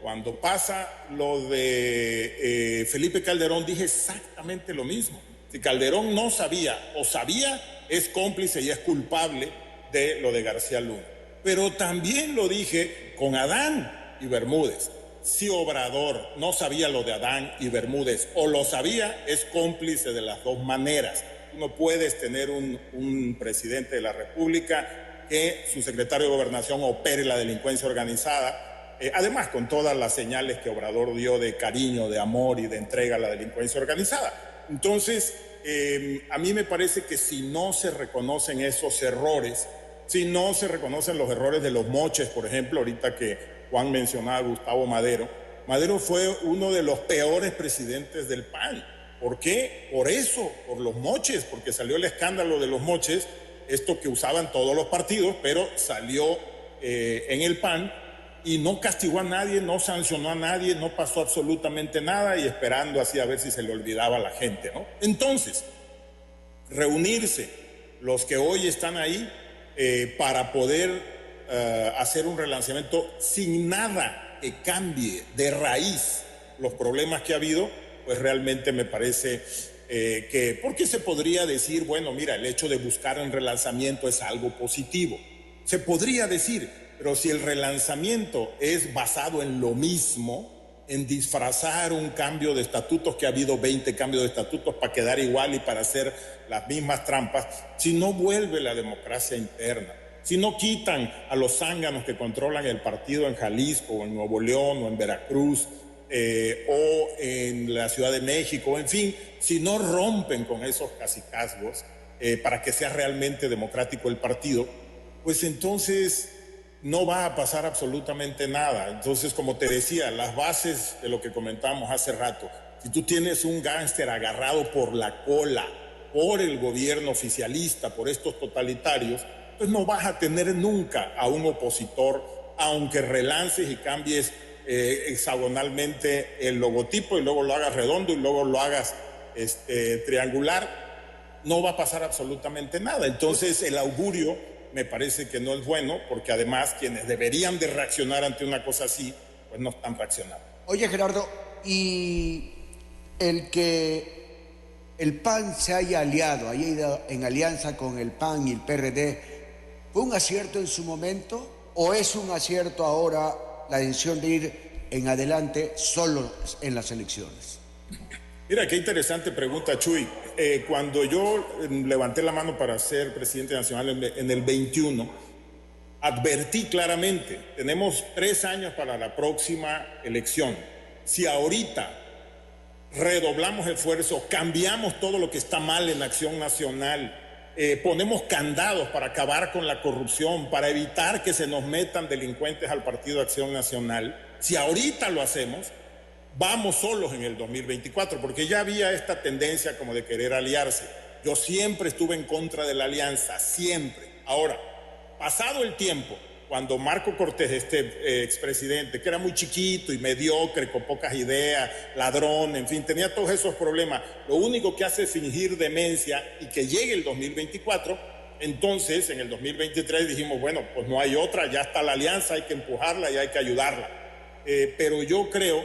cuando pasa lo de Felipe Calderón, dije exactamente lo mismo. Si Calderón no sabía o sabía, es cómplice y es culpable de lo de García Luna. Pero también lo dije con Adán y Bermúdez. Si Obrador no sabía lo de Adán y Bermúdez o lo sabía, es cómplice de las dos maneras. No puedes tener un presidente de la República que su secretario de Gobernación opere la delincuencia organizada, además con todas las señales que Obrador dio de cariño, de amor y de entrega a la delincuencia organizada. Entonces, a mí me parece que si no se reconocen esos errores, si no se reconocen los errores de los moches, por ejemplo, ahorita que Juan mencionaba a Gustavo Madero. Madero fue uno de los peores presidentes del PAN. ¿Por qué? Por eso, por los moches, porque salió el escándalo de los moches, esto que usaban todos los partidos, pero salió en el PAN y no castigó a nadie, no sancionó a nadie, no pasó absolutamente nada y esperando así a ver si se le olvidaba a la gente, ¿no? Entonces, reunirse los que hoy están ahí para poder hacer un relanzamiento sin nada que cambie de raíz los problemas que ha habido, pues realmente me parece que, porque se podría decir, bueno, mira, el hecho de buscar un relanzamiento es algo positivo. Se podría decir, pero si el relanzamiento es basado en lo mismo, en disfrazar un cambio de estatutos, que ha habido 20 cambios de estatutos para quedar igual y para hacer las mismas trampas, si no vuelve la democracia interna, si no quitan a los zánganos que controlan el partido en Jalisco, o en Nuevo León, o en Veracruz, o en la Ciudad de México, en fin, si no rompen con esos cacicazgos para que sea realmente democrático el partido, pues entonces no va a pasar absolutamente nada. Entonces, como te decía, las bases de lo que comentábamos hace rato, si tú tienes un gángster agarrado por la cola, por el gobierno oficialista, por estos totalitarios, pues no vas a tener nunca a un opositor, aunque relances y cambies hexagonalmente el logotipo y luego lo hagas redondo y luego lo hagas triangular, no va a pasar absolutamente nada. Entonces el augurio me parece que no es bueno, porque además quienes deberían de reaccionar ante una cosa así, pues no están reaccionando. Oye, Gerardo, y el que el PAN se haya aliado, haya ido en alianza con el PAN y el PRD, ¿fue un acierto en su momento o es un acierto ahora la decisión de ir en adelante solo en las elecciones? Mira, qué interesante pregunta, Chuy. Cuando yo levanté la mano para ser presidente nacional en el 21, advertí claramente, tenemos 3 años para la próxima elección. Si ahorita redoblamos esfuerzos, cambiamos todo lo que está mal en la acción nacional, ponemos candados para acabar con la corrupción, para evitar que se nos metan delincuentes al Partido de Acción Nacional, si ahorita lo hacemos, vamos solos en el 2024, porque ya había esta tendencia como de querer aliarse. Yo siempre estuve en contra de la alianza, siempre. Ahora, pasado el tiempo, cuando Marco Cortés, expresidente, que era muy chiquito y mediocre, con pocas ideas, ladrón, en fin, tenía todos esos problemas, lo único que hace es fingir demencia y que llegue el 2024, entonces en el 2023 dijimos, bueno, pues no hay otra, ya está la alianza, hay que empujarla y hay que ayudarla. Pero yo creo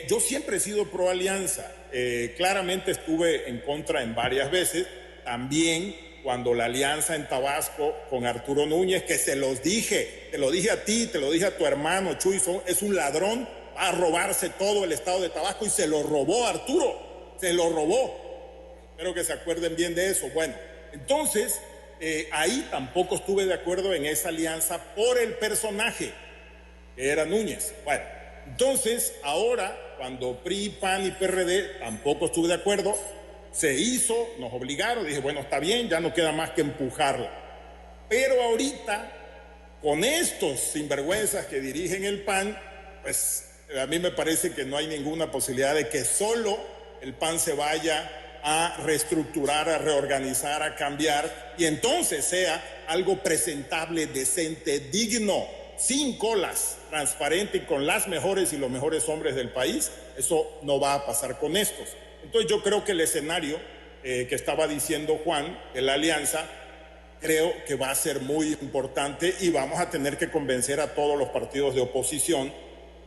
yo siempre he sido pro alianza, claramente estuve en contra en varias veces, también cuando la alianza en Tabasco con Arturo Núñez, que se los dije, te lo dije a ti, te lo dije a tu hermano Chuy, es un ladrón, va a robarse todo el estado de Tabasco, y se lo robó Arturo, se lo robó. Espero que se acuerden bien de eso. Bueno, entonces ahí tampoco estuve de acuerdo en esa alianza por el personaje que era Núñez. Bueno, entonces ahora cuando PRI, PAN y PRD tampoco estuve de acuerdo, se hizo, nos obligaron, dije, bueno, está bien, ya no queda más que empujarla. Pero ahorita, con estos sinvergüenzas que dirigen el PAN, pues a mí me parece que no hay ninguna posibilidad de que solo el PAN se vaya a reestructurar, a reorganizar, a cambiar, y entonces sea algo presentable, decente, digno, sin colas, transparente y con las mejores y los mejores hombres del país. Eso no va a pasar con estos. Entonces yo creo que el escenario que estaba diciendo Juan, de la alianza, creo que va a ser muy importante y vamos a tener que convencer a todos los partidos de oposición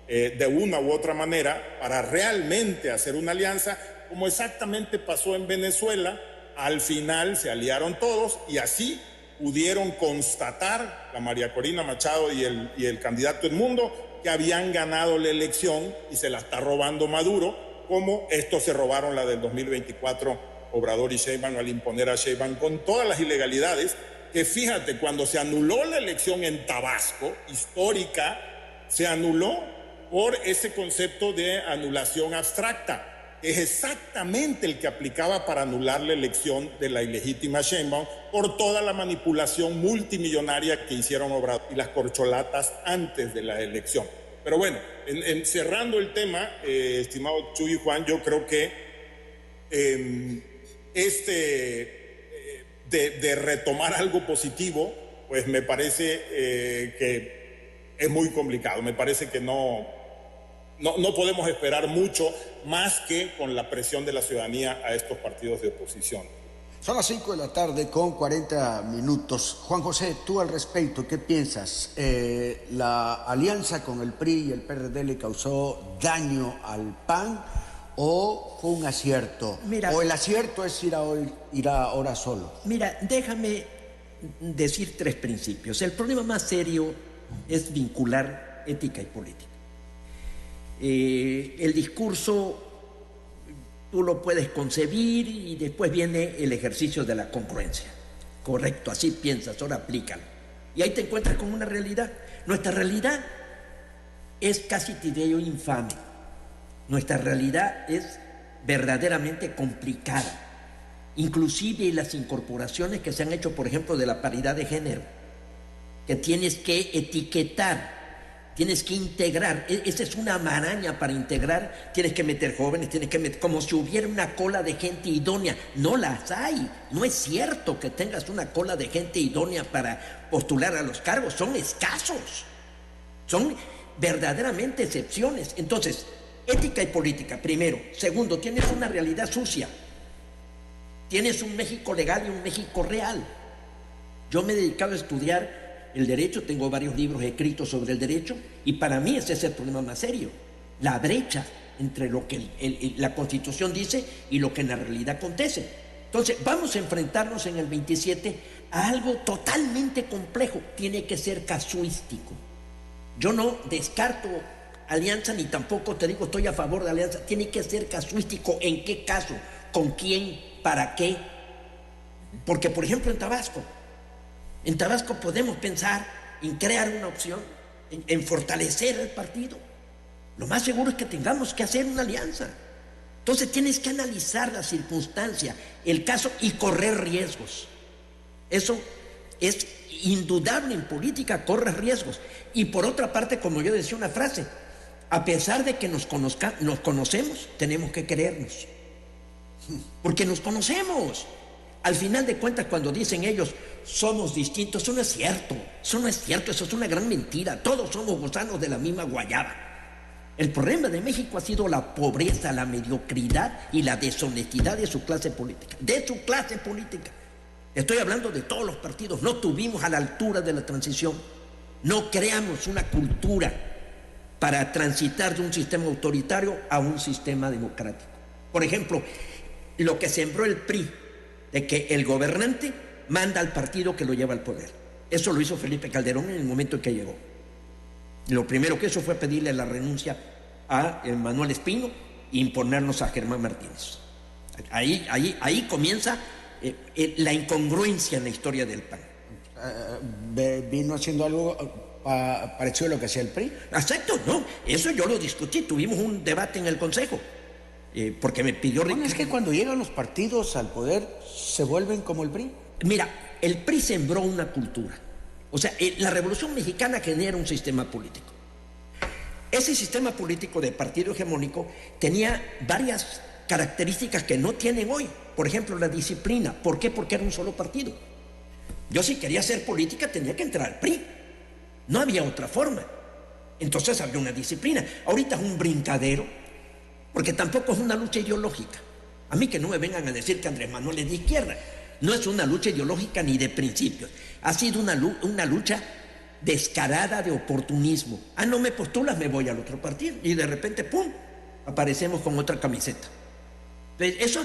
de una u otra manera para realmente hacer una alianza, como exactamente pasó en Venezuela. Al final se aliaron todos y así pudieron constatar la María Corina Machado y el candidato Edmundo que habían ganado la elección y se la está robando Maduro, como estos se robaron la del 2024, Obrador y Sheinbaum, al imponer a Sheinbaum con todas las ilegalidades, que fíjate, cuando se anuló la elección en Tabasco, histórica, se anuló por ese concepto de anulación abstracta, que es exactamente el que aplicaba para anular la elección de la ilegítima Sheinbaum por toda la manipulación multimillonaria que hicieron Obrador y las corcholatas antes de la elección. Pero bueno, cerrando el tema, estimado Chuy y Juan, yo creo que de retomar algo positivo, pues me parece que es muy complicado. Me parece que no podemos esperar mucho más que con la presión de la ciudadanía a estos partidos de oposición. Son las 5 de la tarde con 40 minutos. Juan José, tú al respecto, ¿qué piensas? ¿La alianza con el PRI y el PRD le causó daño al PAN o fue un acierto? Mira, ¿o el acierto es ir ahora solo? Mira, déjame decir 3 principios. El problema más serio es vincular ética y política. El discurso tú lo puedes concebir y después viene el ejercicio de la congruencia. Correcto, así piensas, ahora aplícalo. Y ahí te encuentras con una realidad. Nuestra realidad es casi, te diría, infame. Nuestra realidad es verdaderamente complicada. Inclusive las incorporaciones que se han hecho, por ejemplo, de la paridad de género, que tienes que etiquetar, tienes que integrar, esa es una maraña para integrar, tienes que meter jóvenes, tienes que meter, como si hubiera una cola de gente idónea. No las hay, no es cierto que tengas una cola de gente idónea para postular a los cargos, son escasos. verdaderamente excepciones. Entonces, ética y política, primero. Segundo, tienes una realidad sucia. Tienes un México legal y un México real. Yo me he dedicado a estudiar el derecho, tengo varios libros escritos sobre el derecho, y para mí ese es el problema más serio. La brecha entre lo que la Constitución dice y lo que en la realidad acontece. Entonces, vamos a enfrentarnos en el 27 a algo totalmente complejo. Tiene que ser casuístico. Yo no descarto alianza, ni tampoco te digo estoy a favor de alianza. Tiene que ser casuístico. ¿En qué caso? ¿Con quién? ¿Para qué? Porque, por ejemplo, en Tabasco podemos pensar en crear una opción, en fortalecer el partido. Lo más seguro es que tengamos que hacer una alianza. Entonces tienes que analizar la circunstancia, el caso, y correr riesgos. Eso es indudable en política, corres riesgos. Y por otra parte, como yo decía una frase, a pesar de que nos conocemos, tenemos que querernos. Porque nos conocemos. Al final de cuentas, cuando dicen ellos, somos distintos, eso no es cierto. Eso no es cierto, eso es una gran mentira. Todos somos gusanos de la misma guayaba. El problema de México ha sido la pobreza, la mediocridad y la deshonestidad de su clase política. De su clase política. Estoy hablando de todos los partidos. No tuvimos a la altura de la transición. No creamos una cultura para transitar de un sistema autoritario a un sistema democrático. Por ejemplo, lo que sembró el PRI, de que el gobernante manda al partido que lo lleva al poder. Eso lo hizo Felipe Calderón en el momento en que llegó. Lo primero que hizo fue pedirle la renuncia a Manuel Espino e imponernos a Germán Martínez. Ahí comienza la incongruencia en la historia del PAN. ¿Vino haciendo algo parecido a lo que hacía el PRI? Exacto, no, eso yo lo discutí, tuvimos un debate en el Consejo, porque me pidió... Bueno, es que cuando llegan los partidos al poder se vuelven como el PRI. Mira, el PRI sembró una cultura. O sea, la Revolución Mexicana genera un sistema político. Ese sistema político de partido hegemónico tenía varias características que no tienen hoy. Por ejemplo, la disciplina. ¿Por qué? Porque era un solo partido. Yo, si quería hacer política, tenía que entrar al PRI. No había otra forma. Entonces había una disciplina. Ahorita es un brincadero, porque tampoco es una lucha ideológica. A mí que no me vengan a decir que Andrés Manuel es de izquierda. No es una lucha ideológica ni de principios. Ha sido una lucha descarada de oportunismo. No me postulas, me voy al otro partido. Y de repente, ¡pum!, aparecemos con otra camiseta. Eso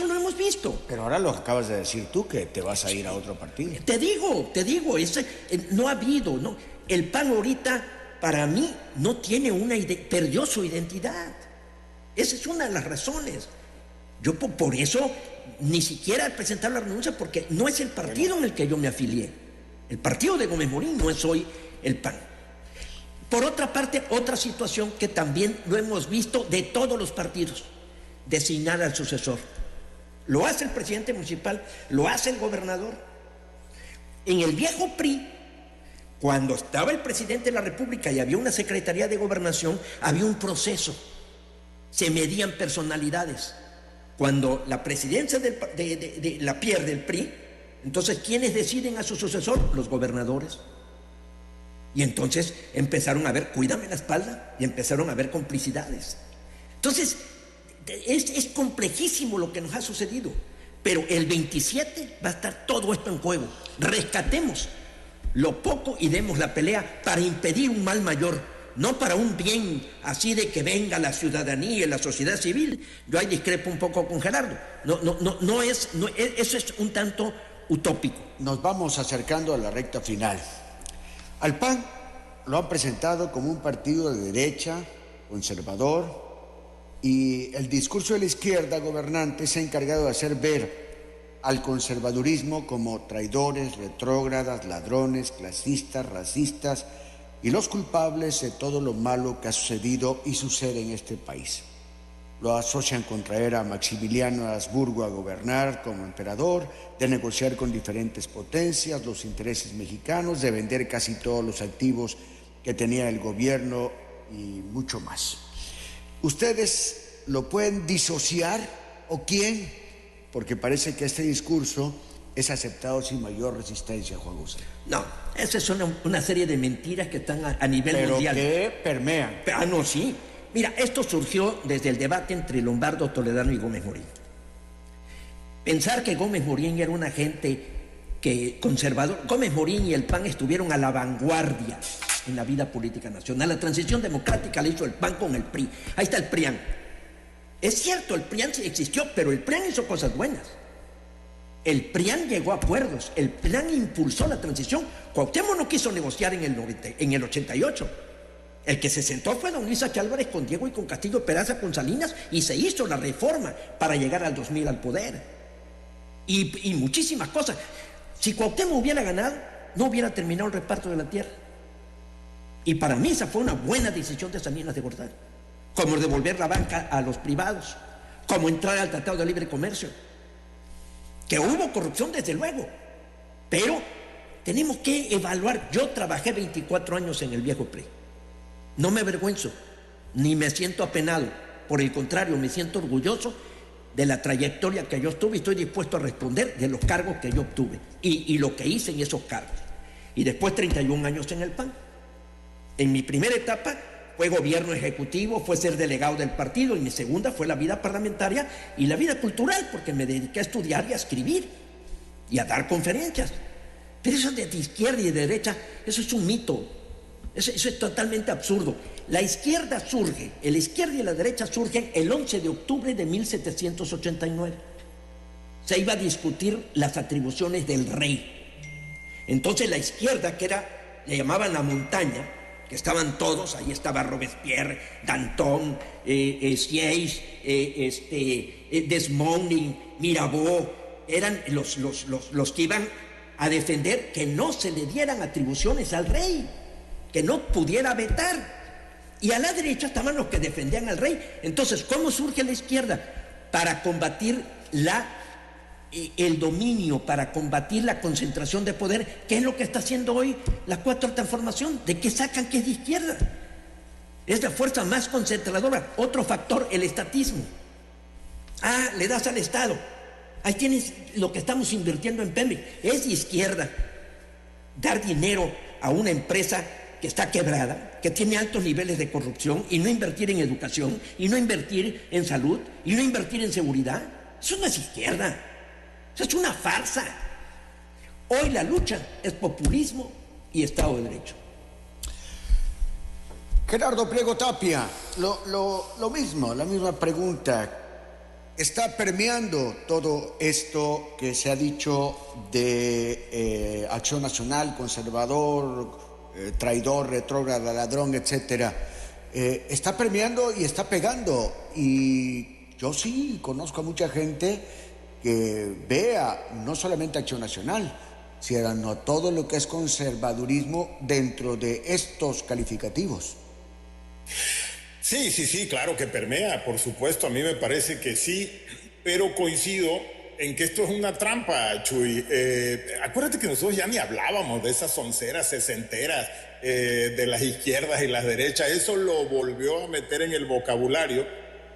lo hemos visto. Pero ahora lo acabas de decir tú, que te vas a ir a otro partido. Te digo, no ha habido, ¿no? El PAN ahorita, para mí, no tiene perdió su identidad. Esa es una de las razones. Yo por eso ni siquiera presentar la renuncia, porque no es el partido en el que yo me afilié. El partido de Gómez Morín no es hoy el PAN. Por otra parte, otra situación que también lo hemos visto de todos los partidos: designar al sucesor. Lo hace el presidente municipal, lo hace el gobernador. En el viejo PRI, cuando estaba el presidente de la República y había una secretaría de gobernación, había un proceso. Se medían personalidades. Cuando la presidencia la pierde el PRI, entonces, ¿quiénes deciden a su sucesor? Los gobernadores. Y entonces empezaron a ver, cuídame la espalda, y empezaron a ver complicidades. Entonces, es complejísimo lo que nos ha sucedido. Pero el 27 va a estar todo esto en juego. Rescatemos lo poco y demos la pelea para impedir un mal mayor. No para un bien así de que venga la ciudadanía y la sociedad civil. Yo ahí discrepo un poco con Gerardo. Eso es un tanto utópico. Nos vamos acercando a la recta final. Al PAN lo han presentado como un partido de derecha, conservador, y el discurso de la izquierda gobernante se ha encargado de hacer ver al conservadurismo como traidores, retrógradas, ladrones, clasistas, racistas y los culpables de todo lo malo que ha sucedido y sucede en este país. Lo asocian con traer a Maximiliano de Habsburgo a gobernar como emperador, de negociar con diferentes potencias los intereses mexicanos, de vender casi todos los activos que tenía el gobierno y mucho más. ¿Ustedes lo pueden disociar o quién? Porque parece que este discurso es aceptado sin mayor resistencia, Juan José. No, esa es una serie de mentiras que están a nivel mundial. Pero que permean. No, sí. Mira, esto surgió desde el debate entre Lombardo Toledano y Gómez Morín. Pensar que Gómez Morín era una gente conservador. Gómez Morín y el PAN estuvieron a la vanguardia en la vida política nacional. La transición democrática la hizo el PAN con el PRI. Ahí está el PRIAN. Es cierto, el PRIAN sí existió, pero el PRIAN hizo cosas buenas. El PRIAN llegó a acuerdos, el PRIAN impulsó la transición. Cuauhtémoc no quiso negociar en el 88. El que se sentó fue don Luis H. Álvarez con Diego y con Castillo Peraza, con Salinas, y se hizo la reforma para llegar al 2000 al poder. Y muchísimas cosas. Si Cuauhtémoc hubiera ganado, no hubiera terminado el reparto de la tierra. Y para mí esa fue una buena decisión de Salinas de Gortari. Como devolver la banca a los privados, como entrar al Tratado de Libre Comercio. Que hubo corrupción desde luego, pero tenemos que evaluar. Yo trabajé 24 años en el viejo PRI. No me avergüenzo, ni me siento apenado. Por el contrario, me siento orgulloso de la trayectoria que yo tuve y estoy dispuesto a responder de los cargos que yo obtuve y lo que hice en esos cargos. Y después 31 años en el PAN. En mi primera etapa fue gobierno ejecutivo, fue ser delegado del partido, y mi segunda fue la vida parlamentaria y la vida cultural, porque me dediqué a estudiar y a escribir y a dar conferencias. Pero eso de izquierda y de derecha, eso es un mito, eso es totalmente absurdo. La izquierda surge, la izquierda y la derecha surgen el 11 de octubre de 1789. Se iba a discutir las atribuciones del rey. Entonces la izquierda, que le llamaban la montaña, que estaban todos, ahí estaba Robespierre, Danton, Sieyes, Desmond, Mirabeau, eran los que iban a defender que no se le dieran atribuciones al rey, que no pudiera vetar. Y a la derecha estaban los que defendían al rey. Entonces, ¿cómo surge la izquierda? Para combatir el dominio, para combatir la concentración de poder, que es lo que está haciendo hoy la Cuarta Transformación. ¿De qué sacan que es de izquierda? Es la fuerza más concentradora. Otro factor, el estatismo. Le das al Estado. Ahí tienes lo que estamos invirtiendo en Pemex. Es de izquierda dar dinero a una empresa que está quebrada, que tiene altos niveles de corrupción, y no invertir en educación, y no invertir en salud, y no invertir en seguridad. Eso no es izquierda. Eso es una farsa. Hoy la lucha es populismo y Estado de Derecho. Gerardo Priego Tapia, lo mismo, la misma pregunta. ¿Está permeando todo esto que se ha dicho de Acción Nacional, conservador, traidor, retrógrada, ladrón, etcétera? Está permeando y está pegando. Y yo sí conozco a mucha gente que vea no solamente Acción Nacional, sino todo lo que es conservadurismo dentro de estos calificativos. Sí, claro que permea, por supuesto, a mí me parece que sí, pero coincido en que esto es una trampa, Chuy. Acuérdate que nosotros ya ni hablábamos de esas onceras sesenteras de las izquierdas y las derechas. Eso lo volvió a meter en el vocabulario.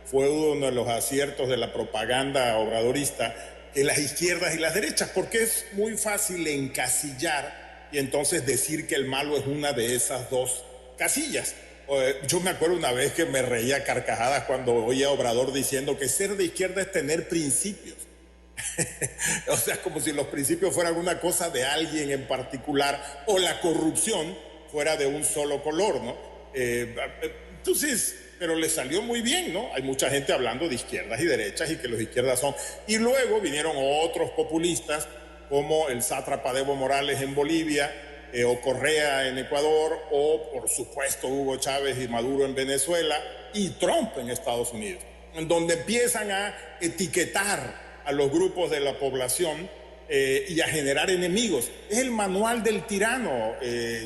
Fue uno de los aciertos de la propaganda obradorista, que las izquierdas y las derechas, porque es muy fácil encasillar y entonces decir que el malo es una de esas dos casillas. Yo me acuerdo una vez que me reía a carcajadas cuando oía a Obrador diciendo que ser de izquierda es tener principios. O sea, como si los principios fueran una cosa de alguien en particular, o la corrupción fuera de un solo color, ¿no? Entonces, pero le salió muy bien, ¿no? Hay mucha gente hablando de izquierdas y derechas y que los izquierdas son. Y luego vinieron otros populistas, como el sátrapa Evo Morales en Bolivia, o Correa en Ecuador, o por supuesto Hugo Chávez y Maduro en Venezuela, y Trump en Estados Unidos, en donde empiezan a etiquetar a los grupos de la población y a generar enemigos. Es el manual del tirano,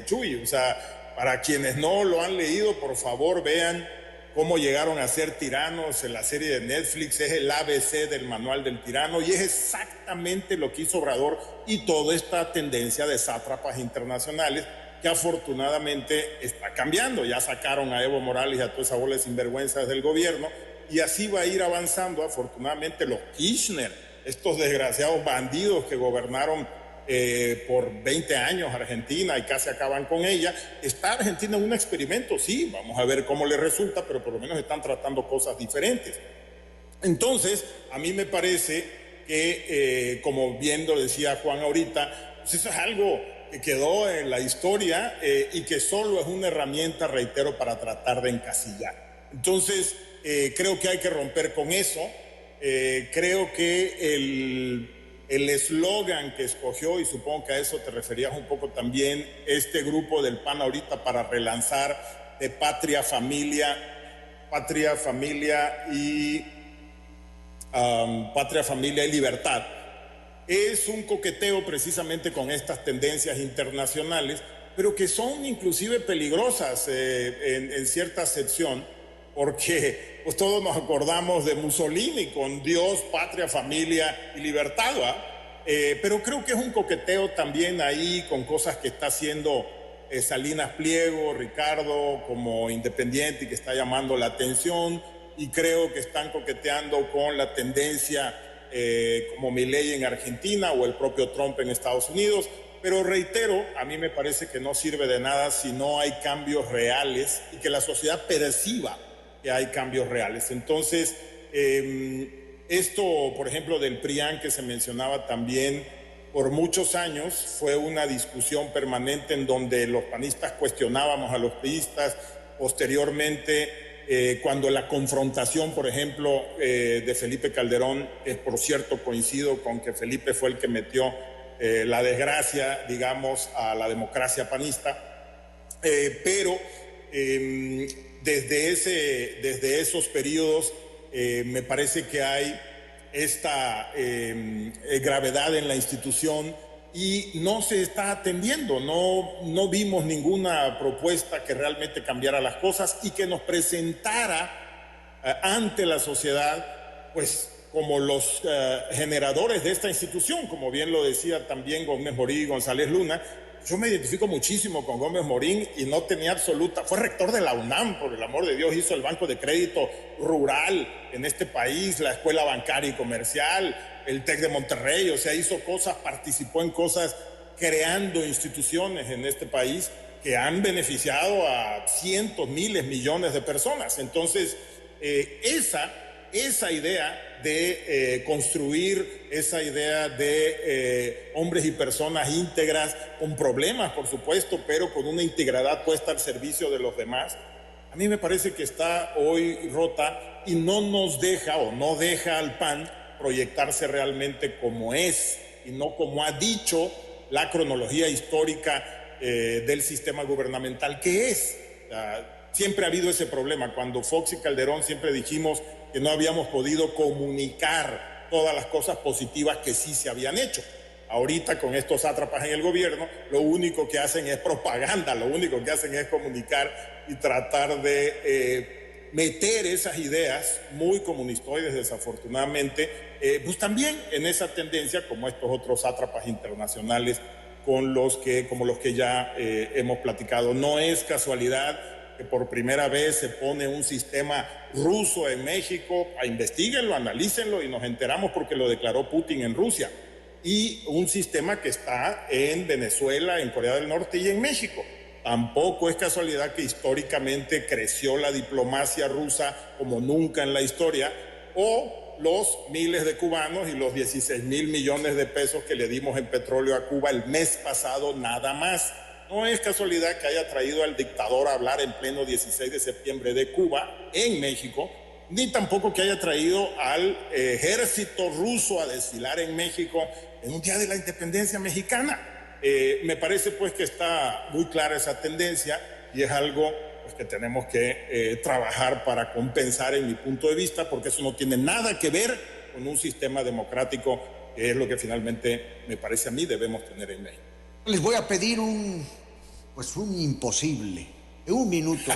Chuy. O sea, para quienes no lo han leído, por favor vean cómo llegaron a ser tiranos en la serie de Netflix. Es el ABC del manual del tirano, y es exactamente lo que hizo Obrador y toda esta tendencia de sátrapas internacionales, que afortunadamente está cambiando. Ya sacaron a Evo Morales y a toda esa bola de sinvergüenzas del gobierno, y así va a ir avanzando. Afortunadamente los Kirchner estos desgraciados bandidos que gobernaron por 20 años Argentina y casi acaban con ella. ¿Está Argentina en un experimento? Sí, vamos a ver cómo le resulta, pero por lo menos están tratando cosas diferentes. Entonces, a mí me parece que, como bien lo decía Juan ahorita, pues eso es algo que quedó en la historia y que solo es una herramienta, reitero, para tratar de encasillar. Entonces, creo que hay que romper con eso. Creo que el eslogan que escogió, y supongo que a eso te referías un poco también, este grupo del PAN ahorita para relanzar de patria, familia y libertad, es un coqueteo precisamente con estas tendencias internacionales, pero que son inclusive peligrosas en cierta acepción, porque pues todos nos acordamos de Mussolini con Dios, patria, familia y libertad, ¿va? Pero creo que es un coqueteo también ahí con cosas que está haciendo Salinas Pliego, Ricardo, como independiente, y que está llamando la atención, y creo que están coqueteando con la tendencia como Milei en Argentina o el propio Trump en Estados Unidos. Pero reitero, a mí me parece que no sirve de nada si no hay cambios reales y que la sociedad perciba que hay cambios reales. Entonces, esto, por ejemplo, del PRIAN que se mencionaba también, por muchos años fue una discusión permanente en donde los panistas cuestionábamos a los priistas. Posteriormente, cuando la confrontación, por ejemplo, de Felipe Calderón, por cierto coincido con que Felipe fue el que metió la desgracia, digamos, a la democracia panista, pero desde esos periodos me parece que hay esta gravedad en la institución y no se está atendiendo. No vimos ninguna propuesta que realmente cambiara las cosas y que nos presentara ante la sociedad, pues, como los generadores de esta institución, como bien lo decía también Gómez Morín y González Luna. Yo me identifico muchísimo con Gómez Morín y no tenía absoluta... Fue rector de la UNAM, por el amor de Dios, hizo el Banco de Crédito Rural en este país, la Escuela Bancaria y Comercial, el TEC de Monterrey, o sea, hizo cosas, participó en cosas, creando instituciones en este país que han beneficiado a cientos, miles, millones de personas. Entonces, esa idea de construir, esa idea de hombres y personas íntegras, con problemas, por supuesto, pero con una integridad puesta al servicio de los demás, a mí me parece que está hoy rota y no nos deja o no deja al PAN proyectarse realmente como es y no como ha dicho la cronología histórica del sistema gubernamental que es. Siempre ha habido ese problema. Cuando Fox y Calderón siempre dijimos que no habíamos podido comunicar todas las cosas positivas que sí se habían hecho. Ahorita con estos sátrapas en el gobierno, lo único que hacen es propaganda, lo único que hacen es comunicar y tratar de meter esas ideas muy comunistoides, desafortunadamente, pues también en esa tendencia, como estos otros sátrapas internacionales como los que ya hemos platicado. No es casualidad que por primera vez se pone un sistema ruso en México. Investíguenlo, analícenlo y nos enteramos porque lo declaró Putin en Rusia. Y un sistema que está en Venezuela, en Corea del Norte y en México. Tampoco es casualidad que históricamente creció la diplomacia rusa como nunca en la historia, o los miles de cubanos y los 16,000 millones de pesos que le dimos en petróleo a Cuba el mes pasado nada más. No es casualidad que haya traído al dictador a hablar en pleno 16 de septiembre de Cuba, en México, ni tampoco que haya traído al ejército ruso a desfilar en México en un día de la independencia mexicana. Me parece pues que está muy clara esa tendencia y es algo pues, que tenemos que trabajar para compensar en mi punto de vista, porque eso no tiene nada que ver con un sistema democrático, que es lo que finalmente me parece a mí debemos tener en México. Les voy a pedir un imposible, en un minuto.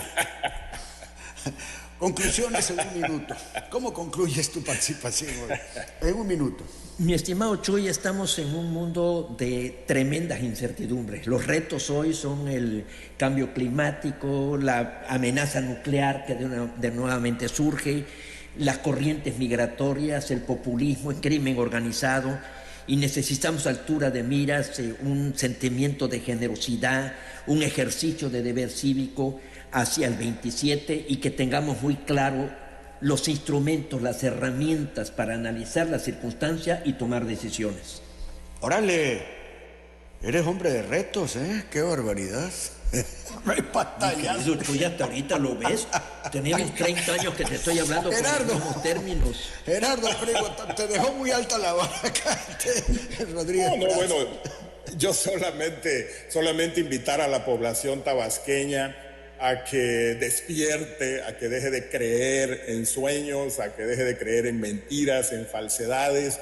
Conclusiones en un minuto. ¿Cómo concluyes tu participación hoy? En un minuto. Mi estimado Chuy, estamos en un mundo de tremendas incertidumbres. Los retos hoy son el cambio climático, la amenaza nuclear que de nuevamente surge, las corrientes migratorias, el populismo, el crimen organizado, y necesitamos altura de miras, un sentimiento de generosidad, un ejercicio de deber cívico hacia el 27 y que tengamos muy claro los instrumentos, las herramientas para analizar la circunstancia y tomar decisiones. Órale, eres hombre de retos, ¿eh? ¡Qué barbaridad! No hay pantallas. Tú ya hasta ahorita lo ves. Tenemos 30 años que te estoy hablando con los mismos términos. Gerardo Priego, te dejó muy alta la vara acá, Rodríguez. No, bueno, yo solamente invitar a la población tabasqueña a que despierte, a que deje de creer en sueños, a que deje de creer en mentiras, en falsedades.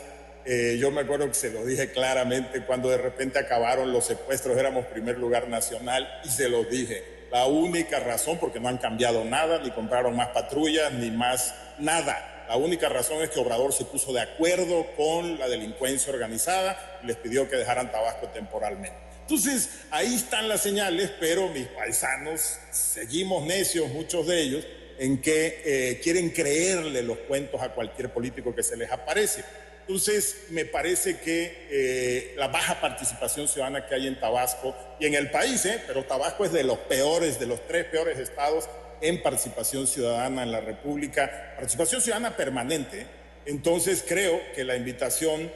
Yo me acuerdo que se lo dije claramente cuando de repente acabaron los secuestros, éramos primer lugar nacional, y se los dije. La única razón, porque no han cambiado nada, ni compraron más patrullas, ni más nada. La única razón es que Obrador se puso de acuerdo con la delincuencia organizada y les pidió que dejaran Tabasco temporalmente. Entonces, ahí están las señales, pero mis paisanos seguimos necios, muchos de ellos, en que quieren creerle los cuentos a cualquier político que se les aparece. Entonces, me parece que la baja participación ciudadana que hay en Tabasco y en el país, pero Tabasco es de los peores, de los 3 peores estados en participación ciudadana en la República, participación ciudadana permanente. Entonces, creo que la invitación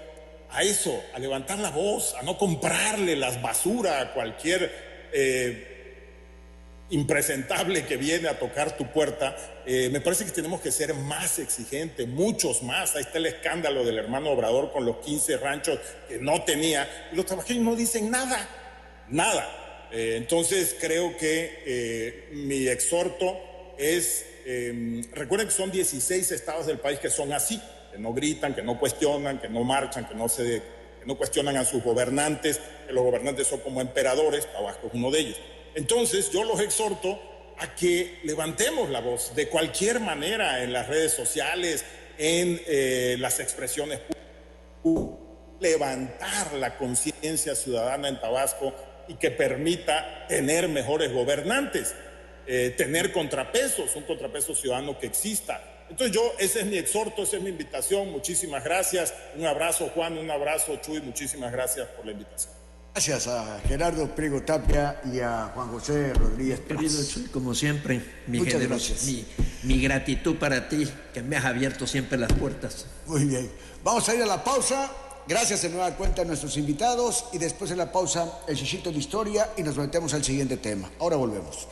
a eso, a levantar la voz, a no comprarle las basuras a cualquier impresentable que viene a tocar tu puerta, me parece que tenemos que ser más exigentes, muchos más. Ahí está el escándalo del hermano Obrador con los 15 ranchos que no tenía, y los tabasqueños no dicen nada. Entonces creo que mi exhorto es, recuerden que son 16 estados del país que son así, que no gritan, que no cuestionan, que no marchan, que no cuestionan a sus gobernantes, que los gobernantes son como emperadores. Tabasco es uno de ellos. Entonces yo los exhorto a que levantemos la voz de cualquier manera en las redes sociales, en las expresiones públicas, levantar la conciencia ciudadana en Tabasco y que permita tener mejores gobernantes, tener contrapesos, un contrapeso ciudadano que exista. Entonces ese es mi exhorto, esa es mi invitación. Muchísimas gracias. Un abrazo, Juan, un abrazo, Chuy, muchísimas gracias por la invitación. Gracias a Gerardo Priego Tapia y a Juan José Rodríguez Paz. Querido Chuy, como siempre, Muchas gracias. mi gratitud para ti, que me has abierto siempre las puertas. Muy bien. Vamos a ir a la pausa. Gracias de nueva cuenta a nuestros invitados y después de la pausa el chichito de historia y nos metemos al siguiente tema. Ahora volvemos.